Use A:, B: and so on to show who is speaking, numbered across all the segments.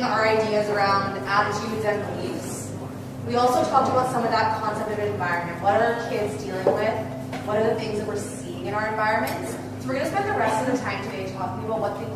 A: our ideas around attitudes and beliefs. We also talked about some of that concept of environment. What are our kids dealing with? What are the things that we're seeing in our environments? So we're going to spend the rest of the time today talking about what can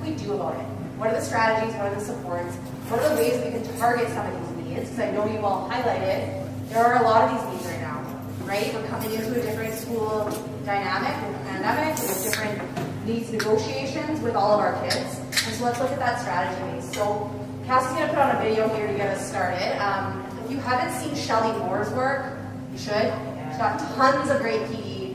A: we do about it? What are the strategies? What are the supports? What are the ways we can target some of these needs? Because I know you've all highlighted, there are a lot of these needs right now, right? We're coming into a different school dynamic with the pandemic, with different needs negotiations with all of our kids. And so let's look at that strategy base. So Cassie's going to put on a video here to get us started. If you haven't seen Shelley Moore's work, you should. She's got tons of great PE,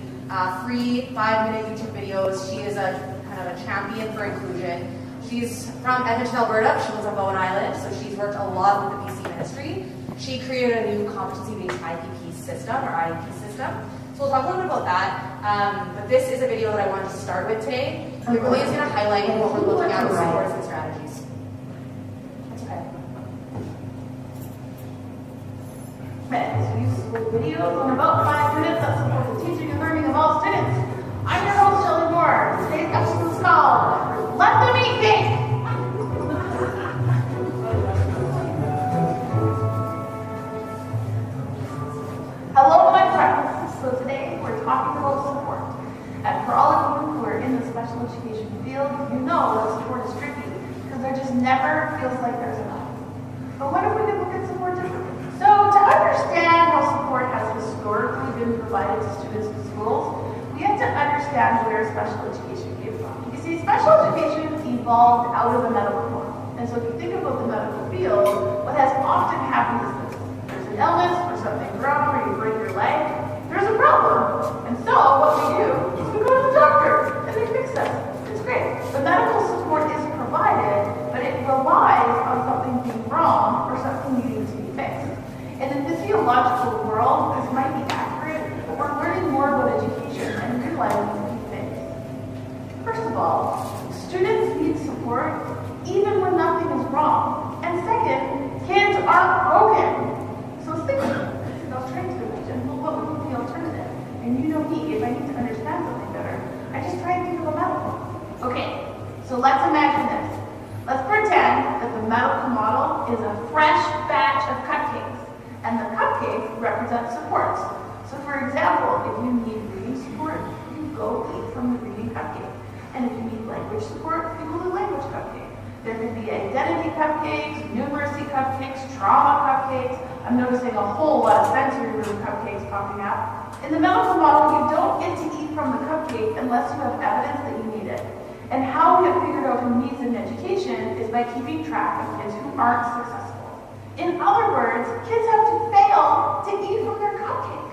A: free 5-minute YouTube videos. She is a kind of a champion for inclusion. She's from Edmonton, Alberta. She lives on Bowen Island, so she's worked a lot with the BC ministry. She created a new competency-based IPP system, or IEP system. So we'll talk a little bit about that. But this is a video that I wanted to start with today. It really is going to highlight what we're looking at with supports and strategies. That's okay.
B: So use school videos in about 5 minutes that support the teaching and learning of all students. I'm your host, Shelley Moore. Today's episode is called Let Them Eat Cake. Hello, my friends. So today we're talking about support. And for all of you who are in the special education field, you know that support is tricky because there just never feels like there's enough. But what if we could look at support differently? So to understand how support has historically been provided to students in schools, we have to understand where special education came from. You see, special education evolved out of the medical world. And so if you think about the medical field, what has often happened is this. There's an illness or something wrong, or you break your leg, there's a problem. And so what we do is we go to the doctor and they fix us. It's great. The medical support is provided, but it relies on something being wrong or something needing to be fixed. In the physiological world, this might be accurate, but we're learning more about education and realizing a few things. First of all, students need support even when nothing is wrong. And second, kids aren't broken. So think about it. I was trying to imagine, well, what would be the alternative? And you know me, if I need to understand something better, I just try and think of a medical. Okay, so let's imagine this. Let's pretend that the medical model is a fresh batch of cupcakes, and the cupcakes represent supports. So for example, if you need reading support, you go eat from the reading cupcake. And if you need language support, you go to the language cupcake. There could be identity cupcakes, numeracy cupcakes, trauma cupcakes. I'm noticing a whole lot of sensory room cupcakes popping up. In the medical model, you don't get to eat from the cupcake unless you have evidence that you need it. And how we have figured out who needs an education is by keeping track of kids who aren't successful. In other words, kids have to fail to eat from their cupcake.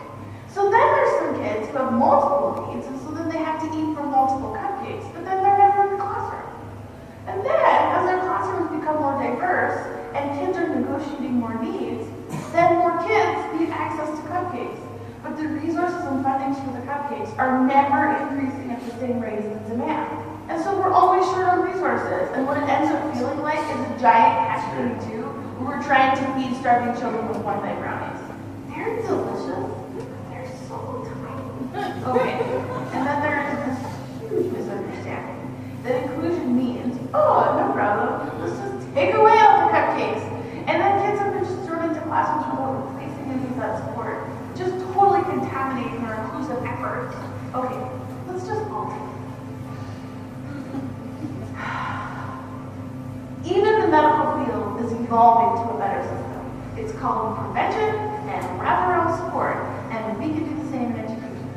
B: So then there's some kids who have multiple needs, and so then they have to eat from multiple cupcakes, but then they're never in the classroom. And then, as their classrooms become more diverse, and kids are negotiating more needs, then more kids need access to cupcakes. But the resources and fundings for the cupcakes are never increasing at the same rate as the demand. And so we're always short on resources, and what it ends up feeling like is a giant catch-22 where we're trying to feed starving children with one-night brownies. They're delicious. They're so tiny. Okay, and then there is this huge misunderstanding that inclusion means, oh, no problem, let's just take away all the cupcakes. And then kids have been just thrown into classrooms without replacing any of that support, just totally contaminating our inclusive efforts. Okay, let's just all take it. Even the medical field is evolving to a better system. It's called prevention and wraparound support, and we can do the same in education.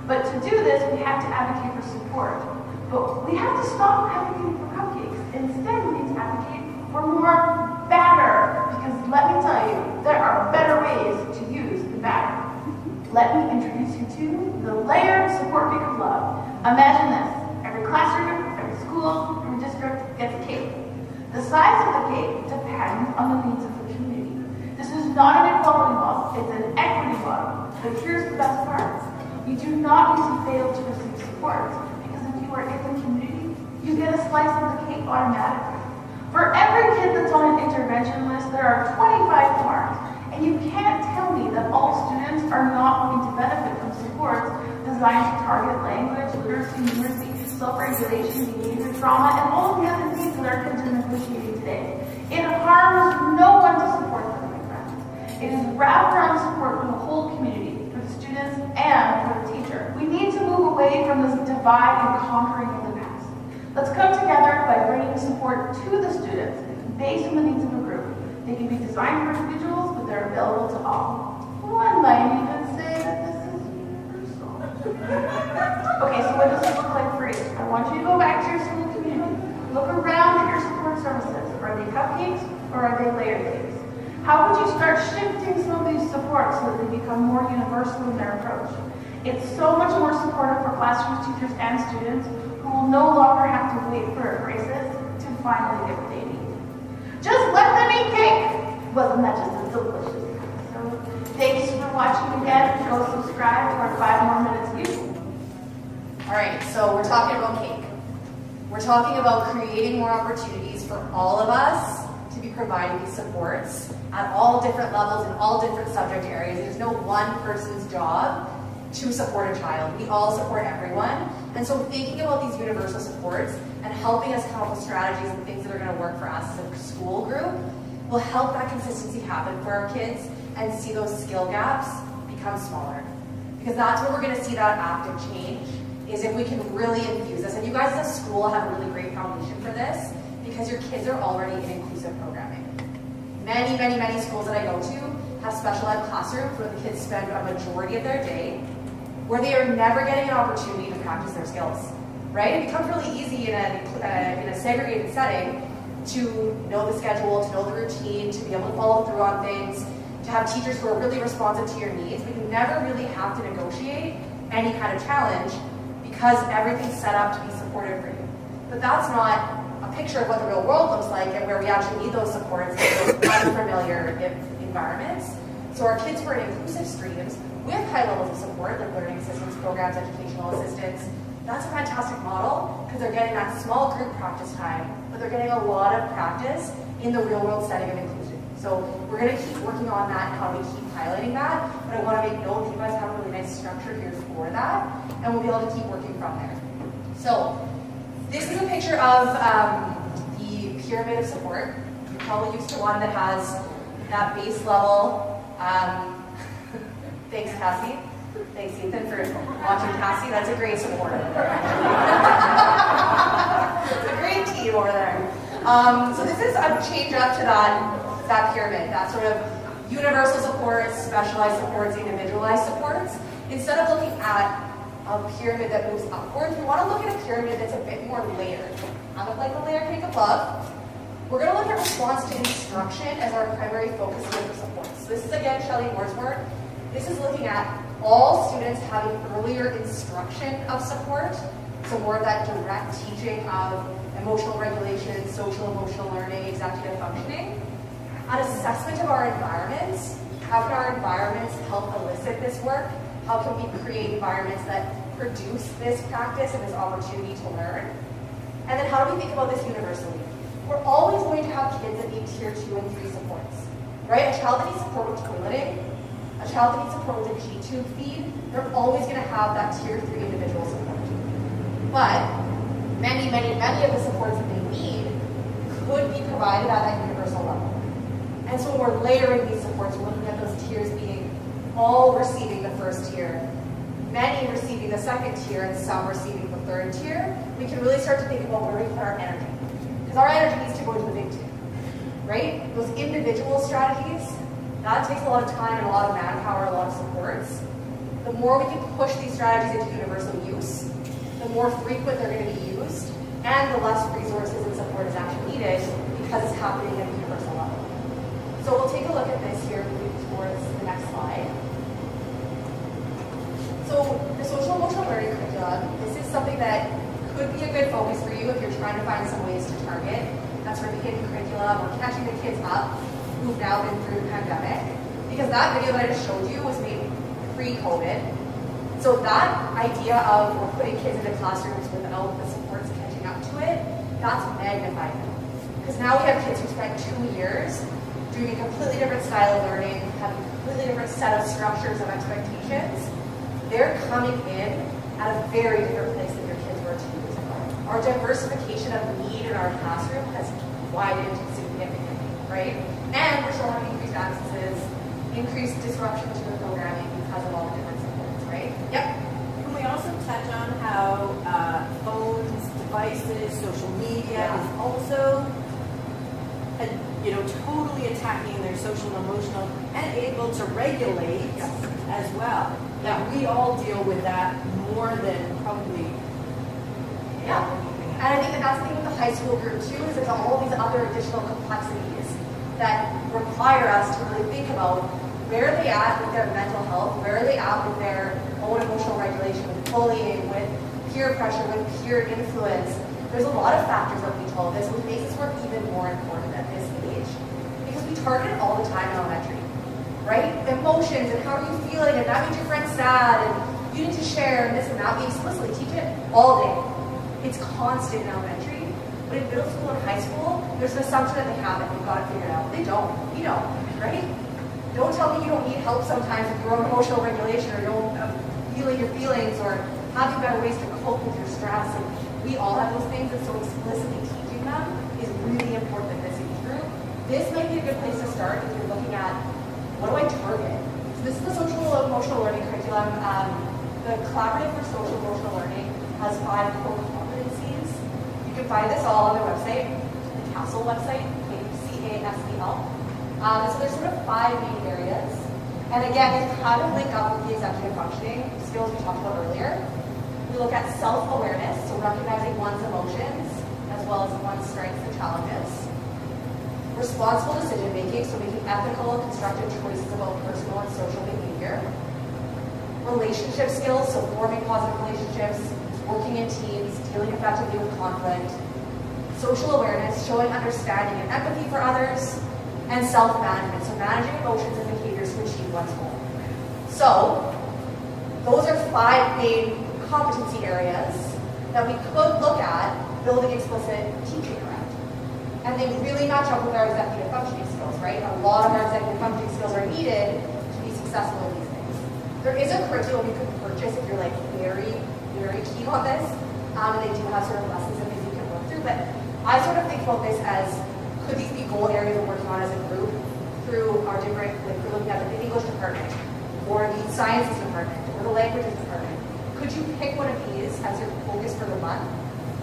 B: But to do this, we have to advocate for support. But we have to stop advocating for cupcakes. Instead, we need to advocate for more batter, because let me tell you, there are better ways to use the batter. Let me introduce you to the layered support cake of love. Imagine this. Every classroom, every school, every district gets a cake. The size of the cake depends on the needs of the community. This is not an equality model, it's an equity model. But here's the best part. You do not need to fail to receive support, because if you are in the community, you get a slice of the cake automatically. For every kid that's on an intervention list, there are 25 more. And you can't tell me that all students are not going to benefit from supports designed to target language, literacy, numeracy, self-regulation, behavior, trauma, and all of the other needs that our kids are negotiating today. It is wraparound support for the whole community, for the students and for the teacher. We need to move away from this divide and conquering of the past. Let's come together by bringing support to the students based on the needs of a group. They can be designed for individuals, but they're available to all. One might even say that this is universal. Okay, so what does this look like for you? I want you to go back to your school community. Look around at your support services. Are they cupcakes or are they layered cakes? How would you start shifting some of these supports so that they become more universal in their approach? It's so much more supportive for classrooms, teachers, and students who will no longer have to wait for a crisis to finally get what they need. Just let them eat cake! Wasn't that just a delicious episode? Thanks for watching again. Go subscribe to our 5 more minutes YouTube.
A: All right, so we're talking about cake. We're talking about creating more opportunities for all of us to be providing these supports at all different levels in all different subject areas. There's no one person's job to support a child. We all support everyone. And so thinking about these universal supports and helping us come up with strategies and things that are going to work for us as a school group will help that consistency happen for our kids and see those skill gaps become smaller. Because that's where we're going to see that active change, is if we can really infuse this. And you guys as a school have a really great foundation for this because your kids are already in inclusive programming. Many, many, many schools that I go to have special ed classrooms where the kids spend a majority of their day where they are never getting an opportunity to practice their skills, right? It becomes really easy in a segregated setting to know the schedule, to know the routine, to be able to follow through on things, to have teachers who are really responsive to your needs, but you never really have to negotiate any kind of challenge because everything's set up to be supportive for you. But that's not a picture of what the real world looks like and where we actually need those supports in those unfamiliar environments. So our kids who are in inclusive streams with high levels of support, like learning assistance programs, educational assistance, that's a fantastic model because they're getting that small group practice time, but they're getting a lot of practice in the real world setting of inclusion. So we're going to keep working on that and how we keep highlighting that, but I want to make note that you guys have a really nice structure here for that, and we'll be able to keep working from there. So this is a picture of the pyramid of support. You're probably used to one that has that base level. Thanks, Cassie. Thanks, Ethan, for watching Cassie. That's a great supporter. It's a great team over there. So this is a change up to that pyramid, that sort of universal supports, specialized supports, individualized supports. Instead of looking at a pyramid that moves upwards, we want to look at a pyramid that's a bit more layered. Kind of like the layer cake above. We're going to look at response to instruction as our primary focus here for supports. So this is again Shelley Moore's work. This is looking at all students having earlier instruction of support, so more of that direct teaching of emotional regulation, social emotional learning, executive functioning. An assessment of our environments. How can our environments help elicit this work? How can we create environments that produce this practice and this opportunity to learn? And then how do we think about this universally? We're always going to have kids that need tier 2 and 3 supports, right? A child that needs support with toileting, a child that needs support with a G-tube feed, they're always going to have that tier 3 individual support. But many, many, many of the supports that they need could be provided at that universal level. And so when we're layering these supports, we're looking at those tiers being all receiving the first tier, many receiving the second tier, and some receiving the third tier. We can really start to think about where we put our energy. Because our energy needs to go to the big tier, right? Those individual strategies, that takes a lot of time and a lot of manpower, a lot of supports. The more we can push these strategies into universal use, the more frequent they're going to be used, and the less resources and support is actually needed because it's happening at a universal level. So we'll take a look at this here, moving towards the next slide. So the social emotional learning curriculum, this is something that could be a good focus for you if you're trying to find some ways to target that sort of hidden curriculum or catching the kids up who've now been through the pandemic. Because that video that I just showed you was made pre-COVID. So that idea of we're putting kids into classrooms without the supports catching up to it, that's magnified now. Because now we have kids who spent 2 years doing a completely different style of learning, having a completely different set of structures of expectations. They're coming in at a very different place than your kids were 2 years ago. Our diversification of need in our classroom has widened significantly, right? And we're showing increased absences, increased disruption to the programming because of all the different supports, right? Yep.
C: Can we also touch on how phones, devices, social media is also, totally attacking their social and emotional and able to regulate as well?
A: Yeah.
C: We all deal with that more than probably anything else.
A: And I think that's the thing with the high school group too, is there's all these other additional complexities that require us to really think about where are they at with their mental health, where are they at with their own emotional regulation, with bullying, with peer pressure, with peer influence. There's a lot of factors that we told this, which makes this work even more important at this age. Because we target it all the time in elementary, right? Emotions and how are you feeling, and that makes your friend sad, and you need to share, and this and that. We explicitly teach it all day. It's constant in elementary, but in middle school and high school, there's an assumption that they have it, they've got it figured out. They don't. You don't, right? Don't tell me you don't need help sometimes with your own emotional regulation, or you don't feeling your feelings, or having better ways to cope with your stress. And we all have those things, and so explicitly teaching them is really important at this age group. This might be a good place to start if you're looking at, what do I target? So this is the social emotional learning curriculum. The Collaborative for Social Emotional Learning has 5 core competencies. You can find this all on their website, the CASEL website, CASEL. So there's sort of 5 main areas. And again, they kind of link up with the executive functioning skills we talked about earlier. We look at self-awareness, so recognizing one's emotions, as well as one's strengths and challenges. Responsible decision-making, so making ethical and constructive choices about personal and social behavior. Relationship skills, so forming positive relationships, working in teams, dealing effectively with conflict. Social awareness, showing understanding and empathy for others. And self-management, so managing emotions and behaviors to achieve one's goal. So, those are 5 main competency areas that we could look at building explicit teaching around. And they really match up with our executive functioning skills, right? A lot of our executive functioning skills are needed to be successful in these things. There is a curriculum you can purchase if you're like very, very keen on this, and they do have sort of lessons and things you can work through, but I sort of think about this as, could these be goal areas we're working on as a group through our different, like we're looking at the English department, or the sciences department, or the languages department. Could you pick one of these as your focus for the month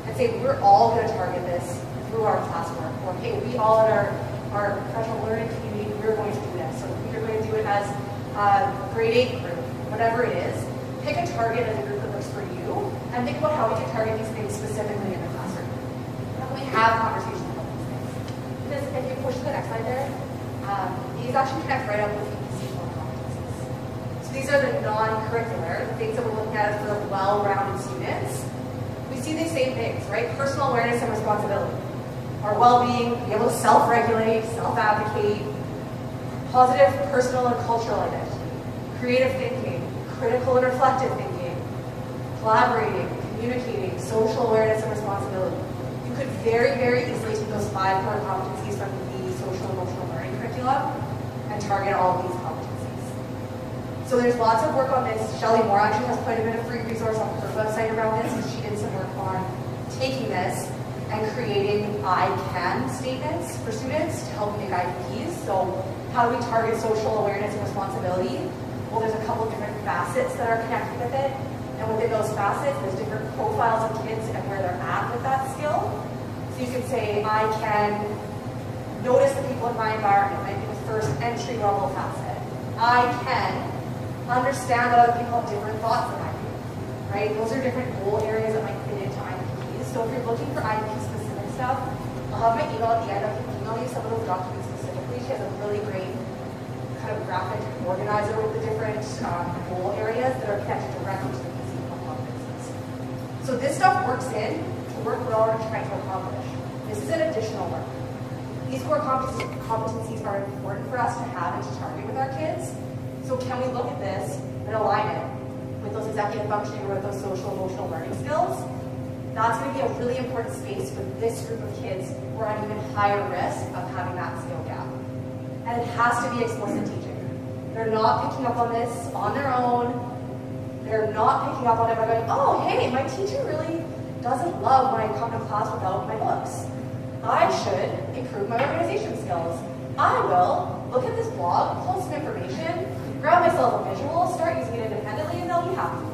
A: and say, we're all going to target this through our classwork, or hey, we all in our professional learning community, we're going to do this, or we're going to do it as a grade 8 group, whatever it is. Pick a target as a group that works for you, and think about how we can target these things specifically in the classroom. How can we have conversations about these things? Because if you push to the next slide there, these actually connect right up with EPC core competencies. So these are the non-curricular, the things that we're looking at for the well-rounded students. We see these same things, right? Personal awareness and responsibility. Our well-being, be able to self-regulate, self-advocate, positive personal and cultural identity, creative thinking, critical and reflective thinking, collaborating, communicating, social awareness and responsibility. You could very, very easily take those 5 core competencies from the social emotional learning curriculum and target all of these competencies. So there's lots of work on this. Shelley Moore actually has quite a bit of free resource on her website around this, because she did some work on taking this and creating I can statements for students to help make IEPs. So how do we target social awareness and responsibility? Well, there's a couple different facets that are connected with it. And within those facets, there's different profiles of kids and where they're at with that skill. So you could say, I can notice the people in my environment, might be the first entry level facet. I can understand that other people have different thoughts than I do, right? Those are different goal areas that might fit into IEPs. So if you're looking for IEP specific stuff, I'll have my email at the end. I can email you some of those documents specifically. She has a really great kind of graphic organizer with the different goal areas that are connected directly to the PC competencies. So this stuff works in to work we're already trying to accomplish. This is an additional work. These core competencies are important for us to have and to target with our kids. So can we look at this and align it with those executive functioning or with those social emotional learning skills? That's going to be a really important space for this group of kids who are at even higher risk of having that skill gap. And it has to be explicit teaching. They're not picking up on this on their own. They're not picking up on it by going, oh, hey, my teacher really doesn't love when I come to class without my books. I should improve my organization skills. I will look at this blog, pull some information, grab myself a visual, start using it independently, and they'll be happy.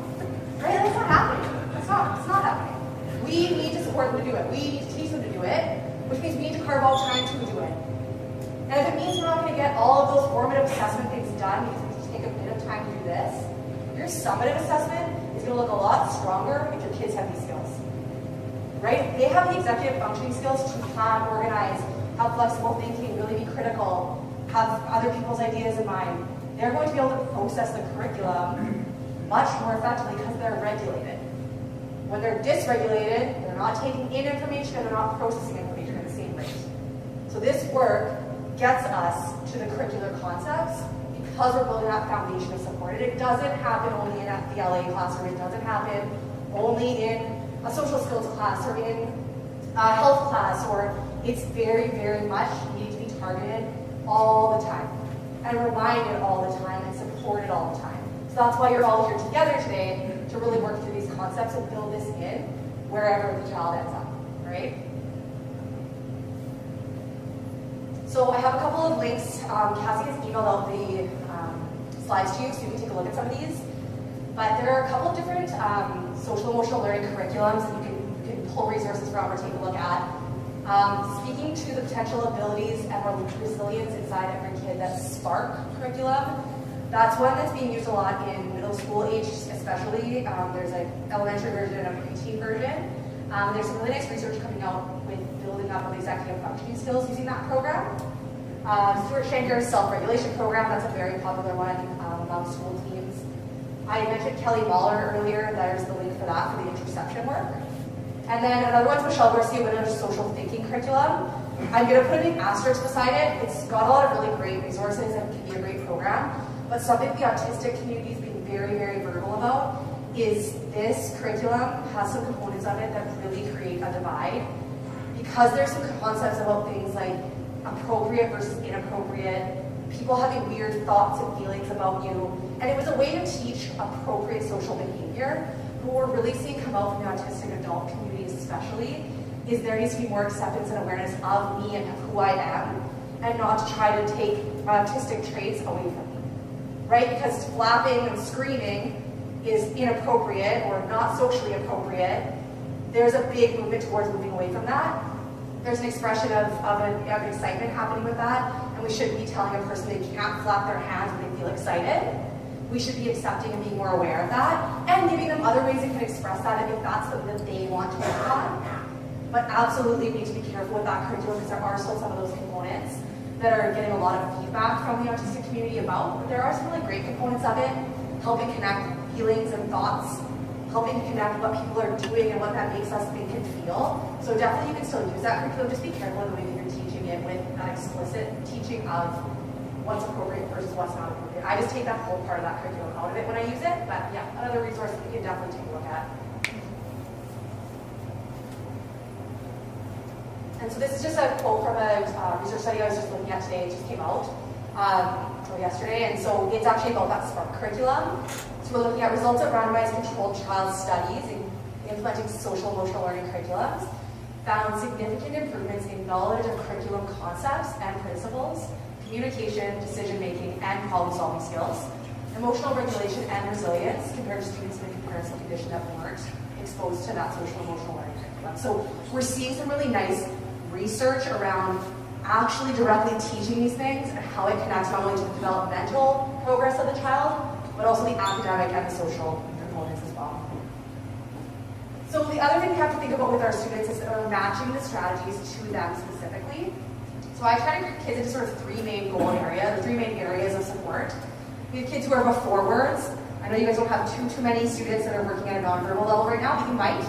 A: Right? That's not happening. It's not happening. We need to support them to do it. We need to teach them to do it, which means we need to carve out time to do it. And if it means we're not going to get all of those formative assessment things done because we need to take a bit of time to do this, your summative assessment is going to look a lot stronger if your kids have these skills. Right? They have the executive functioning skills to plan, organize, have flexible thinking, really be critical, have other people's ideas in mind. They're going to be able to process the curriculum much more effectively because they're regulated. When they're dysregulated, they're not taking in information and they're not processing information at the same rate. So this work gets us to the curricular concepts because we're building that foundation of support. And it doesn't happen only in the LA classroom. It doesn't happen only in a social skills class or in a health class, or it's very, very much needs to be targeted all the time and reminded all the time and supported all the time. So that's why you're all here together today, to really work through these concepts and build this in wherever the child ends up, right? So I have a couple of links. Cassie has emailed out the slides to you so you can take a look at some of these. But there are a couple of different social emotional learning curriculums that you can pull resources from or take a look at. Speaking to the potential abilities and resilience inside every kid, that SPARK curriculum. That's one that's being used a lot in middle school age, especially. There's an elementary version and a preteen version. There's some really nice research coming out with building up of executive functioning skills using that program. Stuart Shanker's self-regulation program, that's a very popular one among school teams. I mentioned Kelly Mahler earlier, there's the link for that, for the interception work. And then another one's Michelle Garcia-Winner's social thinking curriculum. I'm going to put a big asterisk beside it. It's got a lot of really great resources and can be a great program. But something the autistic community is being very, very verbal about is this curriculum has some components of it that really create a divide. Because there's some concepts about things like appropriate versus inappropriate, people having weird thoughts and feelings about you. And it was a way to teach appropriate social behavior. What we're really seeing come out from the autistic adult communities especially is there needs to be more acceptance and awareness of me and of who I am, and not to try to take autistic traits away from me, right? Because flapping and screaming is inappropriate or not socially appropriate. There's a big movement towards moving away from that. There's an expression of excitement happening with that, and we shouldn't be telling a person they can't flap their hands when they feel excited. We should be accepting and being more aware of that, and giving them other ways they can express that if that's something that they want to work on. But absolutely we need to be careful with that curriculum because there are still some of those components that are getting a lot of feedback from the autistic community about. But there are some really great components of it, helping connect feelings and thoughts, helping to connect what people are doing and what that makes us think and feel. So definitely you can still use that curriculum, just be careful in the way that you're teaching it with that explicit teaching of what's appropriate versus what's not appropriate. I just take that whole part of that curriculum out of it when I use it, but yeah, another resource that you can definitely take a look at. And so this is just a quote from a research study I was just looking at today. It just came out yesterday, and so it's actually about that SPARK curriculum. So we're looking at results of randomized controlled trial studies in implementing social emotional learning curriculums, found significant improvements in knowledge of curriculum concepts and principles, communication, decision-making, and problem-solving skills, emotional regulation and resilience compared to students in a comparison condition that weren't exposed to that social emotional learning curriculum. So we're seeing some really nice research around actually directly teaching these things and how it connects not only to the developmental progress of the child, but also the academic and the social components as well. So the other thing we have to think about with our students is that we're matching the strategies to them specifically. So I try to group kids into sort of three main goal areas, or three main areas of support. We have kids who are before words. I know you guys don't have too many students that are working at a nonverbal level right now, but you might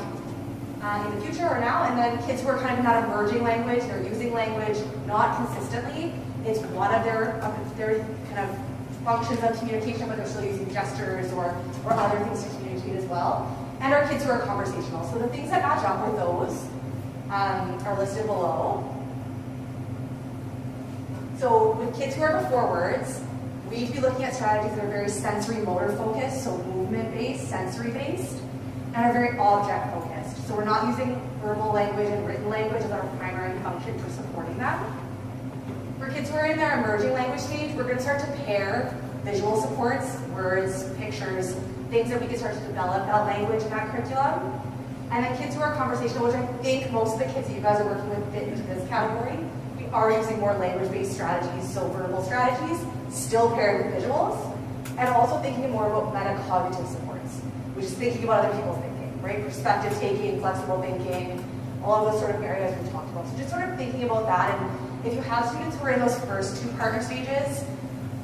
A: in the future or now. And then kids who are kind of in that emerging language, they're using language not consistently. It's one of their kind of functions of communication, but they're still using gestures or other things to communicate as well. And our kids who are conversational. So the things that match up with those are listed below. So with kids who are before words, we need to be looking at strategies that are very sensory motor focused, so movement based, sensory based, and are very object focused. So we're not using verbal language and written language as our primary function for supporting them. For kids who are in their emerging language stage, we're going to start to pair visual supports, words, pictures, things that we can start to develop that language in that curriculum. And then kids who are conversational, which I think most of the kids that you guys are working with fit into this category, we are using more language-based strategies, so verbal strategies, still paired with visuals, and also thinking more about metacognitive supports, which is thinking about other people's thinking, right? Perspective taking, flexible thinking, all of those sort of areas we talked about. So just sort of thinking about that, and if you have students who are in those first two partner stages,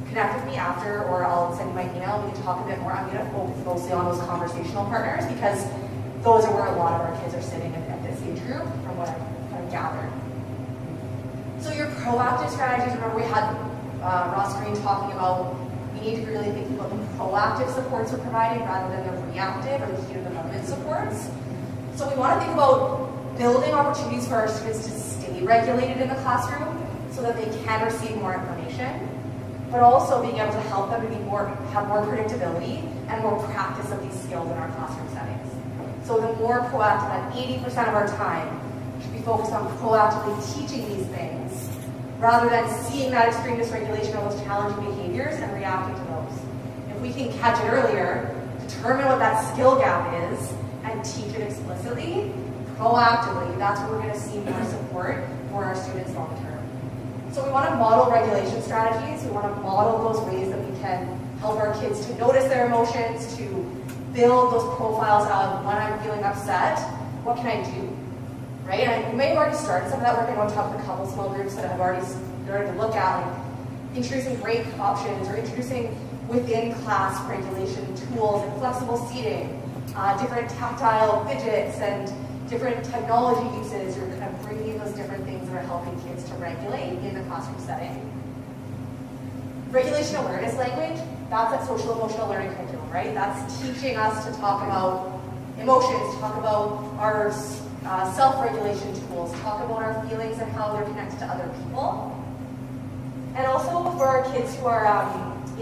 A: connect with me after, or I'll send you my email, we can talk a bit more. I'm gonna focus mostly on those conversational partners, because those are where a lot of our kids are sitting at this age group, from what I've kind of gathered. So your proactive strategies, remember we had Ross Green talking about we need to be really thinking about the proactive supports we're providing rather than the reactive or the heat of the moment supports. So we want to think about building opportunities for our students to stay regulated in the classroom so that they can receive more information, but also being able to help them to have more predictability and more practice of these skills in our classroom settings. So the more proactive, at 80% of our time, should be focused on proactively teaching these things, rather than seeing that extreme dysregulation or those challenging behaviors and reacting to those. If we can catch it earlier, determine what that skill gap is, and teach it explicitly, proactively, that's where we're going to see more support for our students long term. So we want to model regulation strategies. We want to model those ways that we can help our kids to notice their emotions, to build those profiles of when I'm feeling upset, what can I do, right? And you may have already started some of that work. I know I've talked to a couple small groups that have already started to look at like introducing break options or introducing within class regulation tools and flexible seating, different tactile fidgets and different technology uses. You're kind of bringing those different things that are helping kids to regulate in the classroom setting. Regulation awareness language, that's that social emotional learning curriculum, right? That's teaching us to talk about emotions, talk about our self-regulation tools, talk about our feelings and how they're connected to other people. And also for our kids who are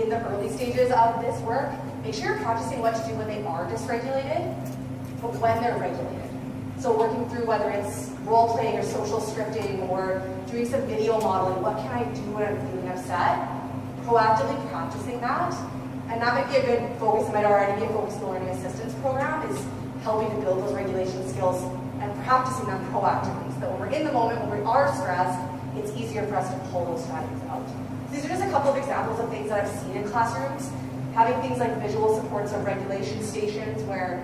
A: in the early stages of this work, make sure you're practicing what to do when they are dysregulated, but when they're regulated. So working through whether it's role-playing or social scripting or doing some video modeling, what can I do when I'm feeling upset? Proactively practicing that. And that might be a good focus, it might already be a focus in the Learning Assistance Program, is helping to build those regulation skills and practicing them proactively. So that when we're in the moment, when we are stressed, it's easier for us to pull those strategies out. So these are just a couple of examples of things that I've seen in classrooms. Having things like visual supports of regulation stations where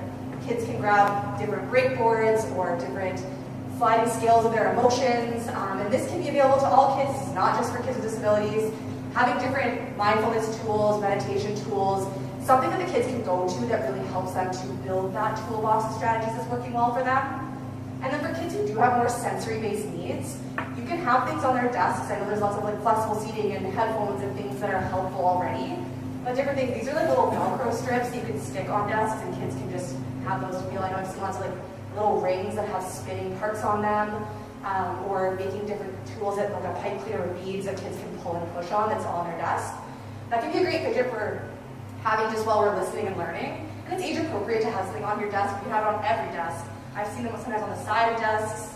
A: kids can grab different breakboards or different sliding scales of their emotions. And this can be available to all kids. It's not just for kids with disabilities. Having different mindfulness tools, meditation tools, something that the kids can go to that really helps them to build that toolbox of strategies that's working well for them. And then for kids who do have more sensory-based needs, you can have things on their desks. I know there's lots of like flexible seating and headphones and things that are helpful already. But different things, these are like little Velcro strips that you can stick on desks and kids can just have those feel. I know I've seen lots of like little rings that have spinning parts on them, or making different tools that like a pipe cleaner with beads that kids can pull and push on that's on their desk. That can be a great fidget for having just while we're listening and learning. And it's age appropriate to have something on your desk. You have it on every desk. I've seen them sometimes on the side of desks,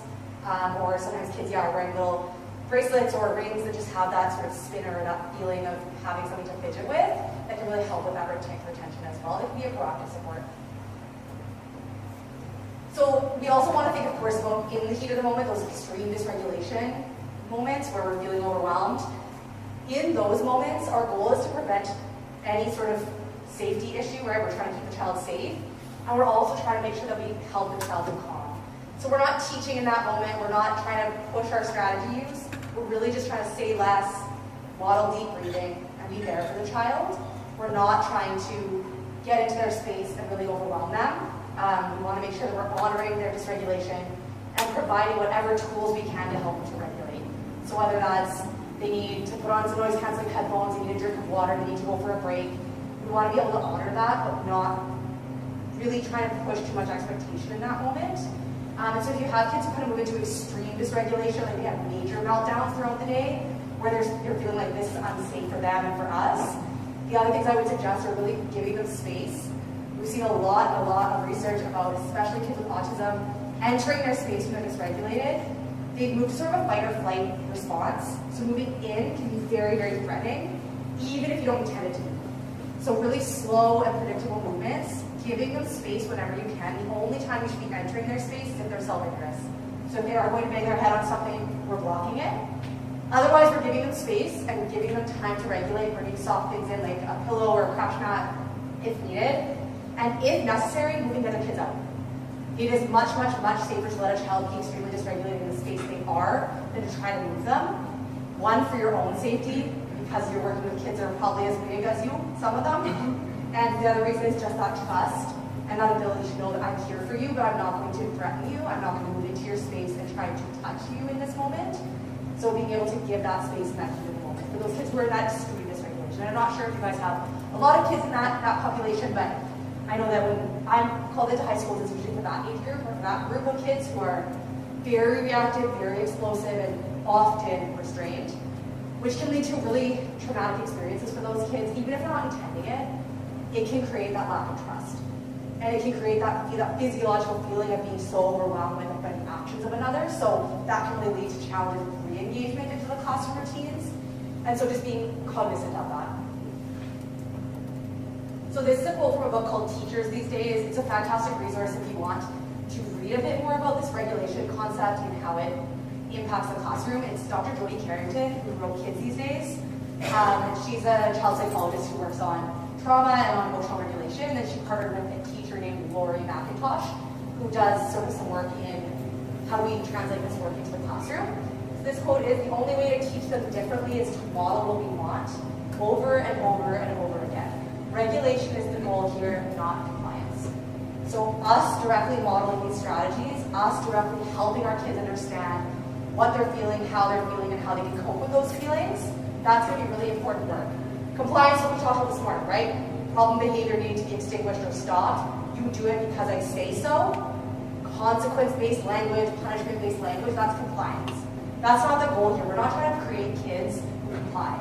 A: or sometimes kids are wearing little bracelets or rings that just have that sort of spinner, that feeling of having something to fidget with that can really help with that retention as well. It can be a proactive support. So we also want to think, of course, about in the heat of the moment, those extreme dysregulation moments where we're feeling overwhelmed. In those moments, our goal is to prevent any sort of safety issue, right? We're trying to keep the child safe. And we're also trying to make sure that we help the child in calm. So we're not teaching in that moment. We're not trying to push our strategies. We're really just trying to say less, model deep breathing, and be there for the child. We're not trying to get into their space and really overwhelm them. We want to make sure that we're honoring their dysregulation and providing whatever tools we can to help them to regulate. So whether that's they need to put on some noise canceling headphones, they need a drink of water, they need to go for a break, we want to be able to honor that, but not really trying to push too much expectation in that moment. And so if you have kids who kind of move into extreme dysregulation, like they have major meltdowns throughout the day, where you're feeling like this is unsafe for them and for us, the other things I would suggest are really giving them space. We've seen a lot of research about, especially kids with autism, entering their space when they're dysregulated, they've moved to sort of a fight or flight response. So moving in can be very, very threatening, even if you don't intend it to be. So really slow and predictable movements, giving them space whenever you can. The only time you should be entering their space is if they're self-interest. So if they are going to bang their head on something, we're blocking it. Otherwise, we're giving them space and we're giving them time to regulate, bringing soft things in like a pillow or a crash mat if needed. And if necessary, moving the other kids out. It is much, much, much safer to let a child be extremely dysregulated in the space they are than to try to move them. One, for your own safety, because you're working with kids that are probably as big as you, some of them. And the other reason is just that trust and that ability to know that I'm here for you, but I'm not going to threaten you. I'm not going to move into your space and try to touch you in this moment. So being able to give that space and that key in the moment. For those kids who are in that extreme dysregulation. And I'm not sure if you guys have a lot of kids in that population, but I know that when I'm called into high schools, it's usually for that age group or for that group of kids who are very reactive, very explosive, and often restrained, which can lead to really traumatic experiences for those kids. Even if they're not intending it, it can create that lack of trust. And it can create that physiological feeling of being so overwhelmed with the actions of another. So that can really lead to challenges with re-engagement into the classroom routines. And so just being cognizant of that. So this is a quote from a book called Teachers These Days. It's a fantastic resource if you want to read a bit more about this regulation concept and how it impacts the classroom. It's Dr. Jodie Carrington, who wrote Kids These Days. She's a child psychologist who works on trauma and on emotional regulation, and then she partnered with a teacher named Lori McIntosh, who does sort of some work in how we translate this work into the classroom. So this quote is, the only way to teach them differently is to model what we want over and over and over again. Regulation is the goal here, not compliance. So us directly modeling these strategies, us directly helping our kids understand what they're feeling, and how they can cope with those feelings, that's going to be really important work. Compliance, what we talked about this morning, right? Problem behavior needing to be extinguished or stopped. You do it because I say so. Consequence-based language, punishment-based language, that's compliance. That's not the goal here. We're not trying to create kids who comply.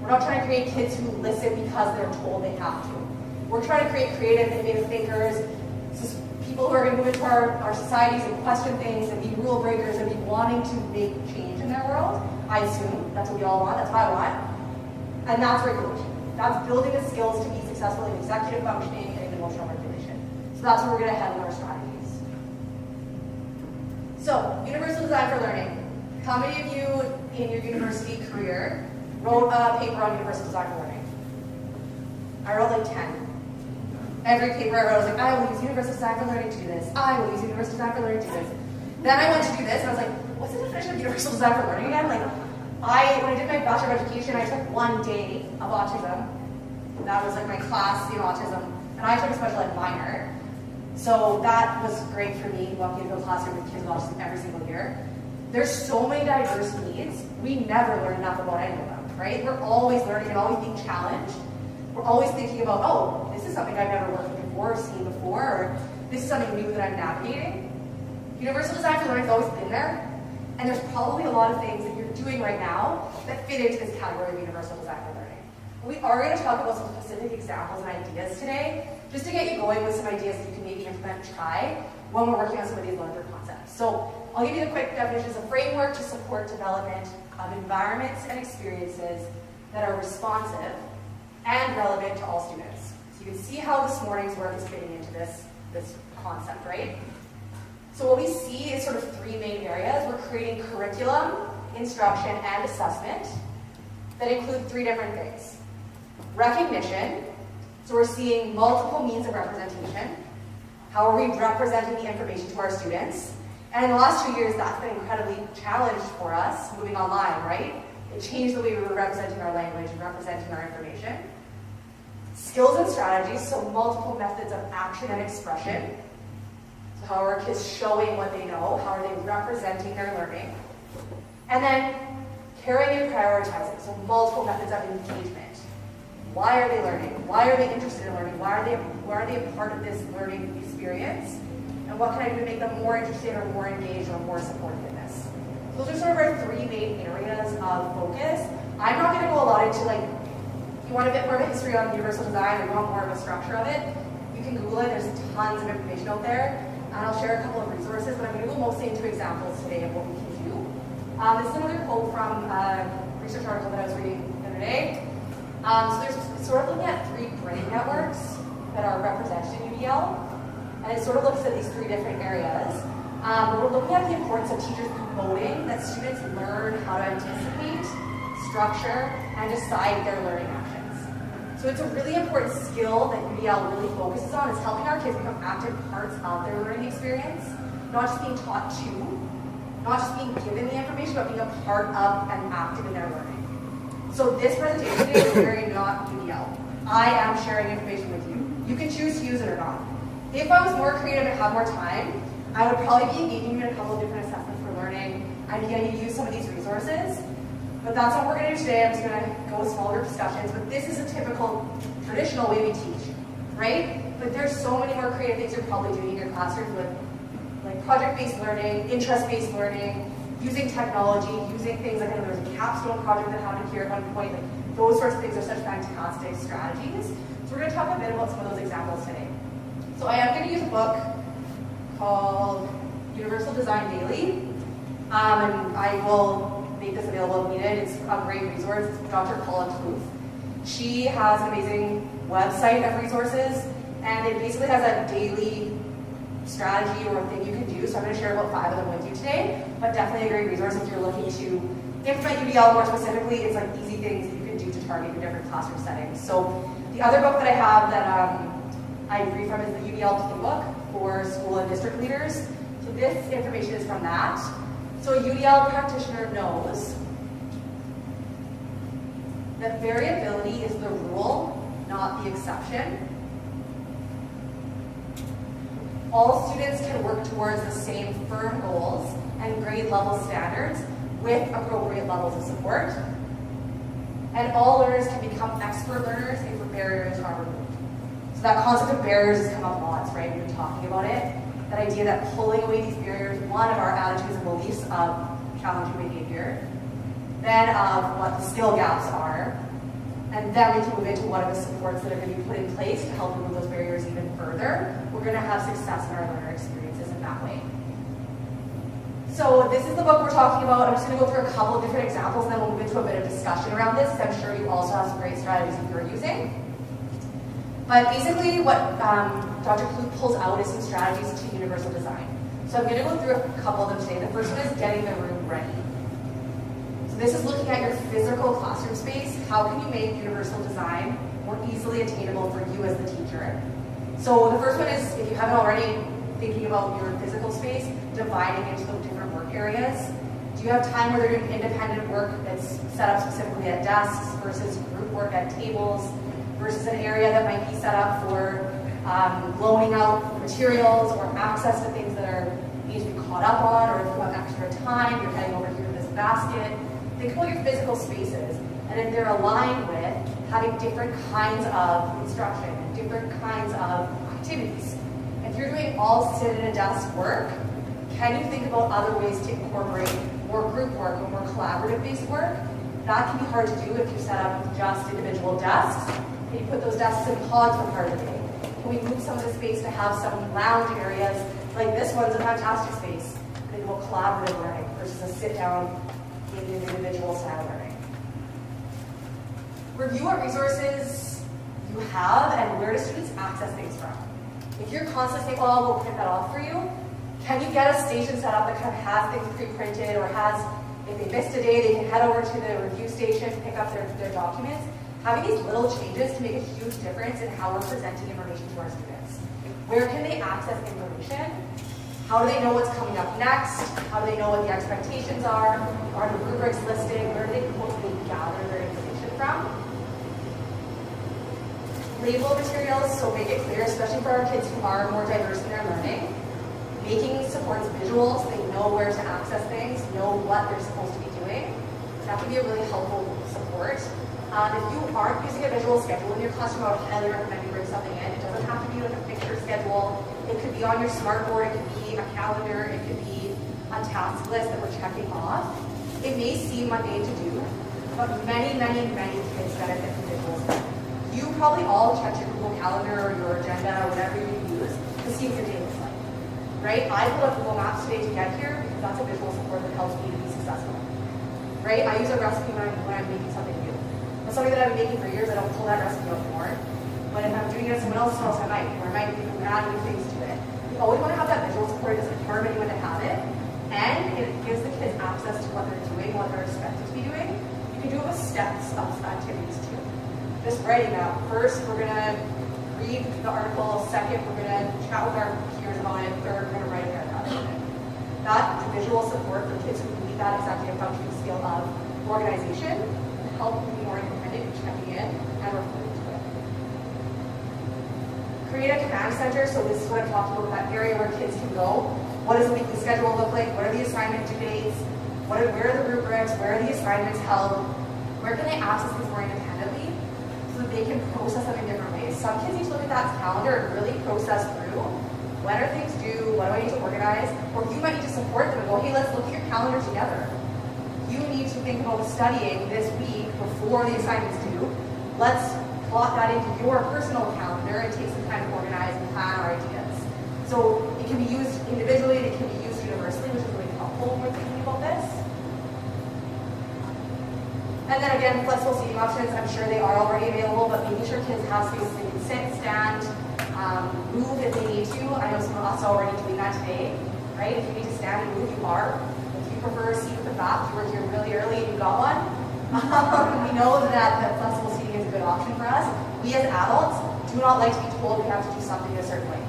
A: We're not trying to create kids who listen because they're told they have to. We're trying to create creative, innovative thinkers, people who are going to move into our societies and question things and be rule breakers and be wanting to make change in their world. I assume that's what we all want. That's what I want. And that's regulation. That's building the skills to be successful in executive functioning and in emotional regulation. So that's where we're going to head with our strategies. So, universal design for learning. How many of you in your university career wrote a paper on universal design for learning? I wrote like 10. Every paper I wrote, I was like, I will use universal design for learning to do this. I will use universal design for learning to do this. Then I went to do this, and I was like, what's the definition of universal design for learning again? Like, when I did my Bachelor of Education, I took 1 day of autism. That was like my class in autism. And I took a special ed minor. So that was great for me, walking into a classroom with kids with autism every single year. There's so many diverse needs. We never learn enough about any of them, right? We're always learning and always being challenged. We're always thinking about, oh, this is something I've never worked with before or seen before, or this is something new that I'm navigating. Universal design for learning has always been there. And there's probably a lot of things that you're doing right now that fit into this category of universal design for learning. We are going to talk about some specific examples and ideas today, just to get you going with some ideas that you can maybe implement and try when we're working on some of these larger concepts. So I'll give you the quick definitions. A framework to support development of environments and experiences that are responsive and relevant to all students. So you can see how this morning's work is fitting into this concept, right? So what we see is sort of 3 main areas. We're creating curriculum, instruction, and assessment that include 3 different things. Recognition, so we're seeing multiple means of representation. How are we representing the information to our students? And in the last 2 years, that's been incredibly challenged for us, moving online, right? It changed the way we were representing our language and representing our information. Skills and strategies, so multiple methods of action and expression. So how are kids showing what they know? How are they representing their learning? And then caring and prioritizing, so multiple methods of engagement. Why are they learning? Why are they interested in learning? Why are they a part of this learning experience? And what can I do to make them more interested or more engaged or more supportive in this? So those are sort of our 3 main areas of focus. I'm not going to go a lot into if you want a bit more of a history on universal design or you want more of a structure of it, you can Google it. There's tons of information out there. And I'll share a couple of resources, but I'm going to go mostly into examples today of what we can do This is another quote from a research article that I was reading the other day. So there's sort of looking at 3 brain networks that are represented in UDL, and it sort of looks at these 3 different areas. But we're looking at the importance of teachers promoting that students learn how to anticipate, structure, and decide their learning actions. So it's a really important skill that UDL really focuses on, is helping our kids become active parts of their learning experience, not just being taught to, not just being given the information, but being a part of and active in their learning. So this presentation today is very not UDL. I am sharing information with you. You can choose to use it or not. If I was more creative and had more time, I would probably be engaging in a couple of different assessments for learning and getting you to use some of these resources. But that's what we're going to do today. I'm just going to go with small group discussions. But this is a typical, traditional way we teach, right? But there's so many more creative things you're probably doing in your classrooms with, like project-based learning, interest-based learning, using technology, using things like, I know there was a capstone project that happened here at one point. Like, those sorts of things are such fantastic strategies. So we're going to talk a bit about some of those examples today. So I am going to use a book called Universal Design Daily, and I will make this available if needed. It's a great resource. It's Dr. Paula Kluth. She has an amazing website of resources, and it basically has a daily strategy or thing you can do. So I'm going to share about 5 of them with you today, but definitely a great resource if you're looking to implement UDL more specifically. It's like easy things you can do to target your different classroom settings. So the other book that I have that I read from is the UDL Playbook for school and district leaders. So this information is from that. So a UDL practitioner knows that variability is the rule, not the exception. All students can work towards the same firm goals and grade level standards with appropriate levels of support. And all learners can become expert learners if barriers are removed. So that concept of barriers has come up lots, right? We've been talking about it. That idea that pulling away these barriers, one of our attitudes and beliefs of challenging behavior, then of what the skill gaps are, and then we can move into what are the supports that are going to be put in place to help remove those barriers even further. We're going to have success in our learner experiences in that way. So this is the book we're talking about. I'm just going to go through a couple of different examples, and then we'll move into a bit of discussion around this, because I'm sure you also have some great strategies that you're using. But basically what Dr. Kluth pulls out is some strategies to universal design. So I'm going to go through a couple of them today. The first one is getting the room ready. So this is looking at your physical classroom space. How can you make universal design more easily attainable for you as the teacher? So the first one is, if you haven't already, thinking about your physical space, dividing into the different work areas. Do you have time where they're doing independent work that's set up specifically at desks versus group work at tables, versus an area that might be set up for loaning out materials or access to things that are need to be caught up on, or if you have extra time, you're heading over here to this basket. Think about your physical spaces, and if they're aligned with having different kinds of instruction and different kinds of activities. If you're doing all sit at a desk work, can you think about other ways to incorporate more group work or more collaborative based work? That can be hard to do if you're set up with just individual desks. Can you put those desks in pods for part of the day? Can we move some of the space to have some lounge areas? Like this one's a fantastic space. Think about collaborative learning versus a sit down individual style learning. Review what resources you have and where do students access things from. If you're constantly saying, well, we'll print that off for you, can you get a station set up that kind of has things pre-printed, or has, if they missed a day, they can head over to the review station to pick up their documents? Having these little changes can make a huge difference in how we're presenting information to our students. Where can they access information? How do they know what's coming up next? How do they know what the expectations are? Are the rubrics listed? Where do they hopefully gather their information from? Label materials, so make it clear, especially for our kids who are more diverse in their learning. Making supports visual so they know where to access things, know what they're supposed to be doing. That can be a really helpful support. If you aren't using a visual schedule in your classroom, I would highly recommend you bring something in. It doesn't have to be like a picture schedule. It could be on your smartboard, it could be a calendar, it could be a task list that we're checking off. It may seem mundane to do, but many, many, many kids benefit from visuals. You probably all check your Google Calendar or your agenda or whatever you use to see what your day looks like, right? I put up Google Maps today to get here because that's a visual support that helps me to be successful. right? I use a recipe when I'm making something new. But something that I've been making for years, I don't pull that recipe out more. But if I'm doing it at someone else's house, I might, or I might add new things to it. You always want to have that visual support. It doesn't harm anyone to have it. And it gives the kids access to what they're doing, what they're expected to be doing. You can do it with steps of activities too. Just writing out. First, we're going to read the article. Second, we're going to chat with our peers about it. Third, we're going to write a paragraph on it. That visual support for kids who need that executive functioning skill of organization will help them be more independent, checking in, and reporting to it. Create a command center. So this is what I'm talking about, that area where kids can go. What does the weekly schedule look like? What are the assignment due dates? Where are the rubrics? Where are the assignments held? Where can they access these more independently so that they can process them in different ways? Some kids need to look at that calendar and really process through when are things due, what do I need to organize? Or you might need to support them and go, hey, let's look at your calendar together. You need to think about studying this week before the assignment's due. Let's plot that into your personal calendar and take some time to organize and plan our ideas. So it can be used individually, it can be used universally, which is really helpful when we're thinking about this. And then again, flexible seating options, I'm sure they are already available, but making sure kids have spaces they can sit, stand, move if they need to. I know some of us are already doing that today, right? If you need to stand and move, you are. If you prefer a seat with the back, you were here really early and you got one. We know that flexible seating is a good option for us. We as adults do not like to be told we have to do something a certain way.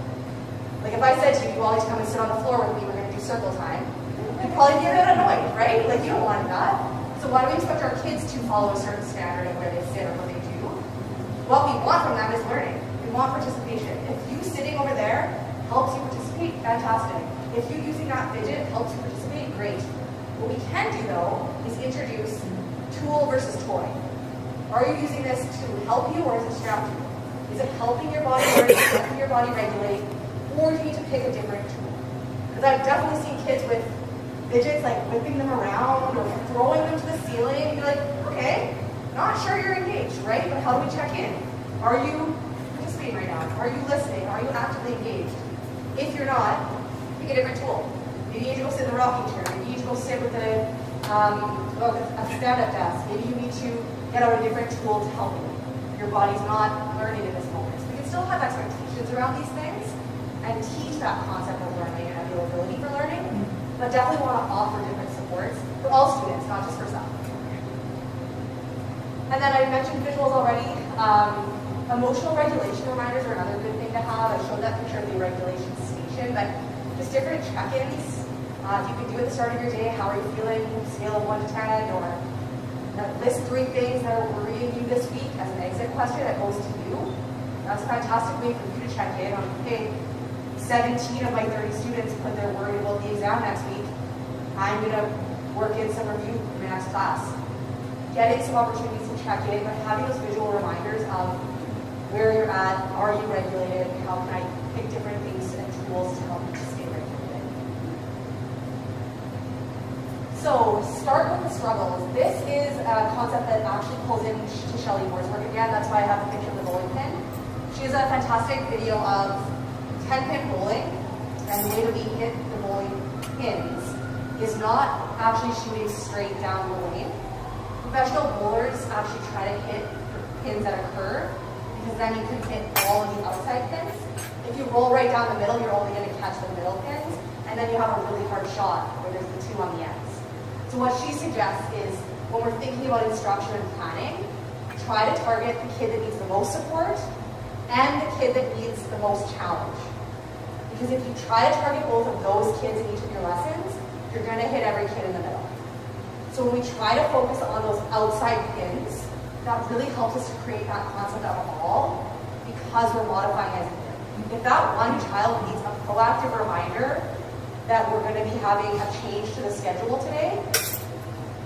A: Like if I said to you, you all need to come and sit on the floor with me, we're going to do circle time, you'd probably be a bit annoyed, right? Like you don't want that. So why do we expect our kids to follow a certain standard of where they sit or what they do? What we want from them is learning. We want participation. If you sitting over there helps you participate, fantastic. If you using that fidget helps you participate, great. What we can do though is introduce tool versus toy. Are you using this to help you or is it distract you? Is it helping your body learn, is it helping your body regulate, or do you need to pick a different tool? Because I've definitely seen kids with fidgets like whipping them around or throwing them to the ceiling. You're like, okay, not sure you're engaged, right? But how do we check in? Are you participating right now? Are you listening? Are you actively engaged? If you're not, pick a different tool. Maybe you need to go sit in the rocking chair. Maybe you need to go sit with a stand-up desk. Maybe you need to get out a different tool to help you. Your body's not learning in this moment. So we can still have expectations around these things and teach that concept of learning and availability for learning, but definitely want to offer different supports for all students, not just for some. And then I mentioned visuals already. Emotional regulation reminders are another good thing to have. I showed that picture of the regulation station, but just different check-ins. You can do at the start of your day, how are you feeling, scale of 1 to 10, or list 3 things that are worrying you this week as an exit question that goes to you. That's a fantastic way for you to check in on, hey, 17 of my 30 students put their worry about the exam next week. I'm going to work in some review in my next class. Getting some opportunities to check in, but having those visual reminders of where you're at, are you regulated, how can I pick different things and tools to help you to stay regulated. So start with the struggles. This is a concept that actually pulls in to Shelley Moore's work again. That's why I have a picture of the bowling pin. She has a fantastic video of 10-pin bowling, and the way that we hit the bowling pins is not actually shooting straight down the lane. Professional bowlers actually try to hit pins at a curve, because then you can hit all of the outside pins. If you roll right down the middle, you're only going to catch the middle pins, and then you have a really hard shot where there's the 2 on the ends. So what she suggests is, when we're thinking about instruction and planning, try to target the kid that needs the most support and the kid that needs the most challenge. Because if you try to target both of those kids in each of your lessons, you're going to hit every kid in the middle. So when we try to focus on those outside pins, that really helps us to create that concept of all, because we're modifying as a kid. If that one child needs a proactive reminder that we're going to be having a change to the schedule today,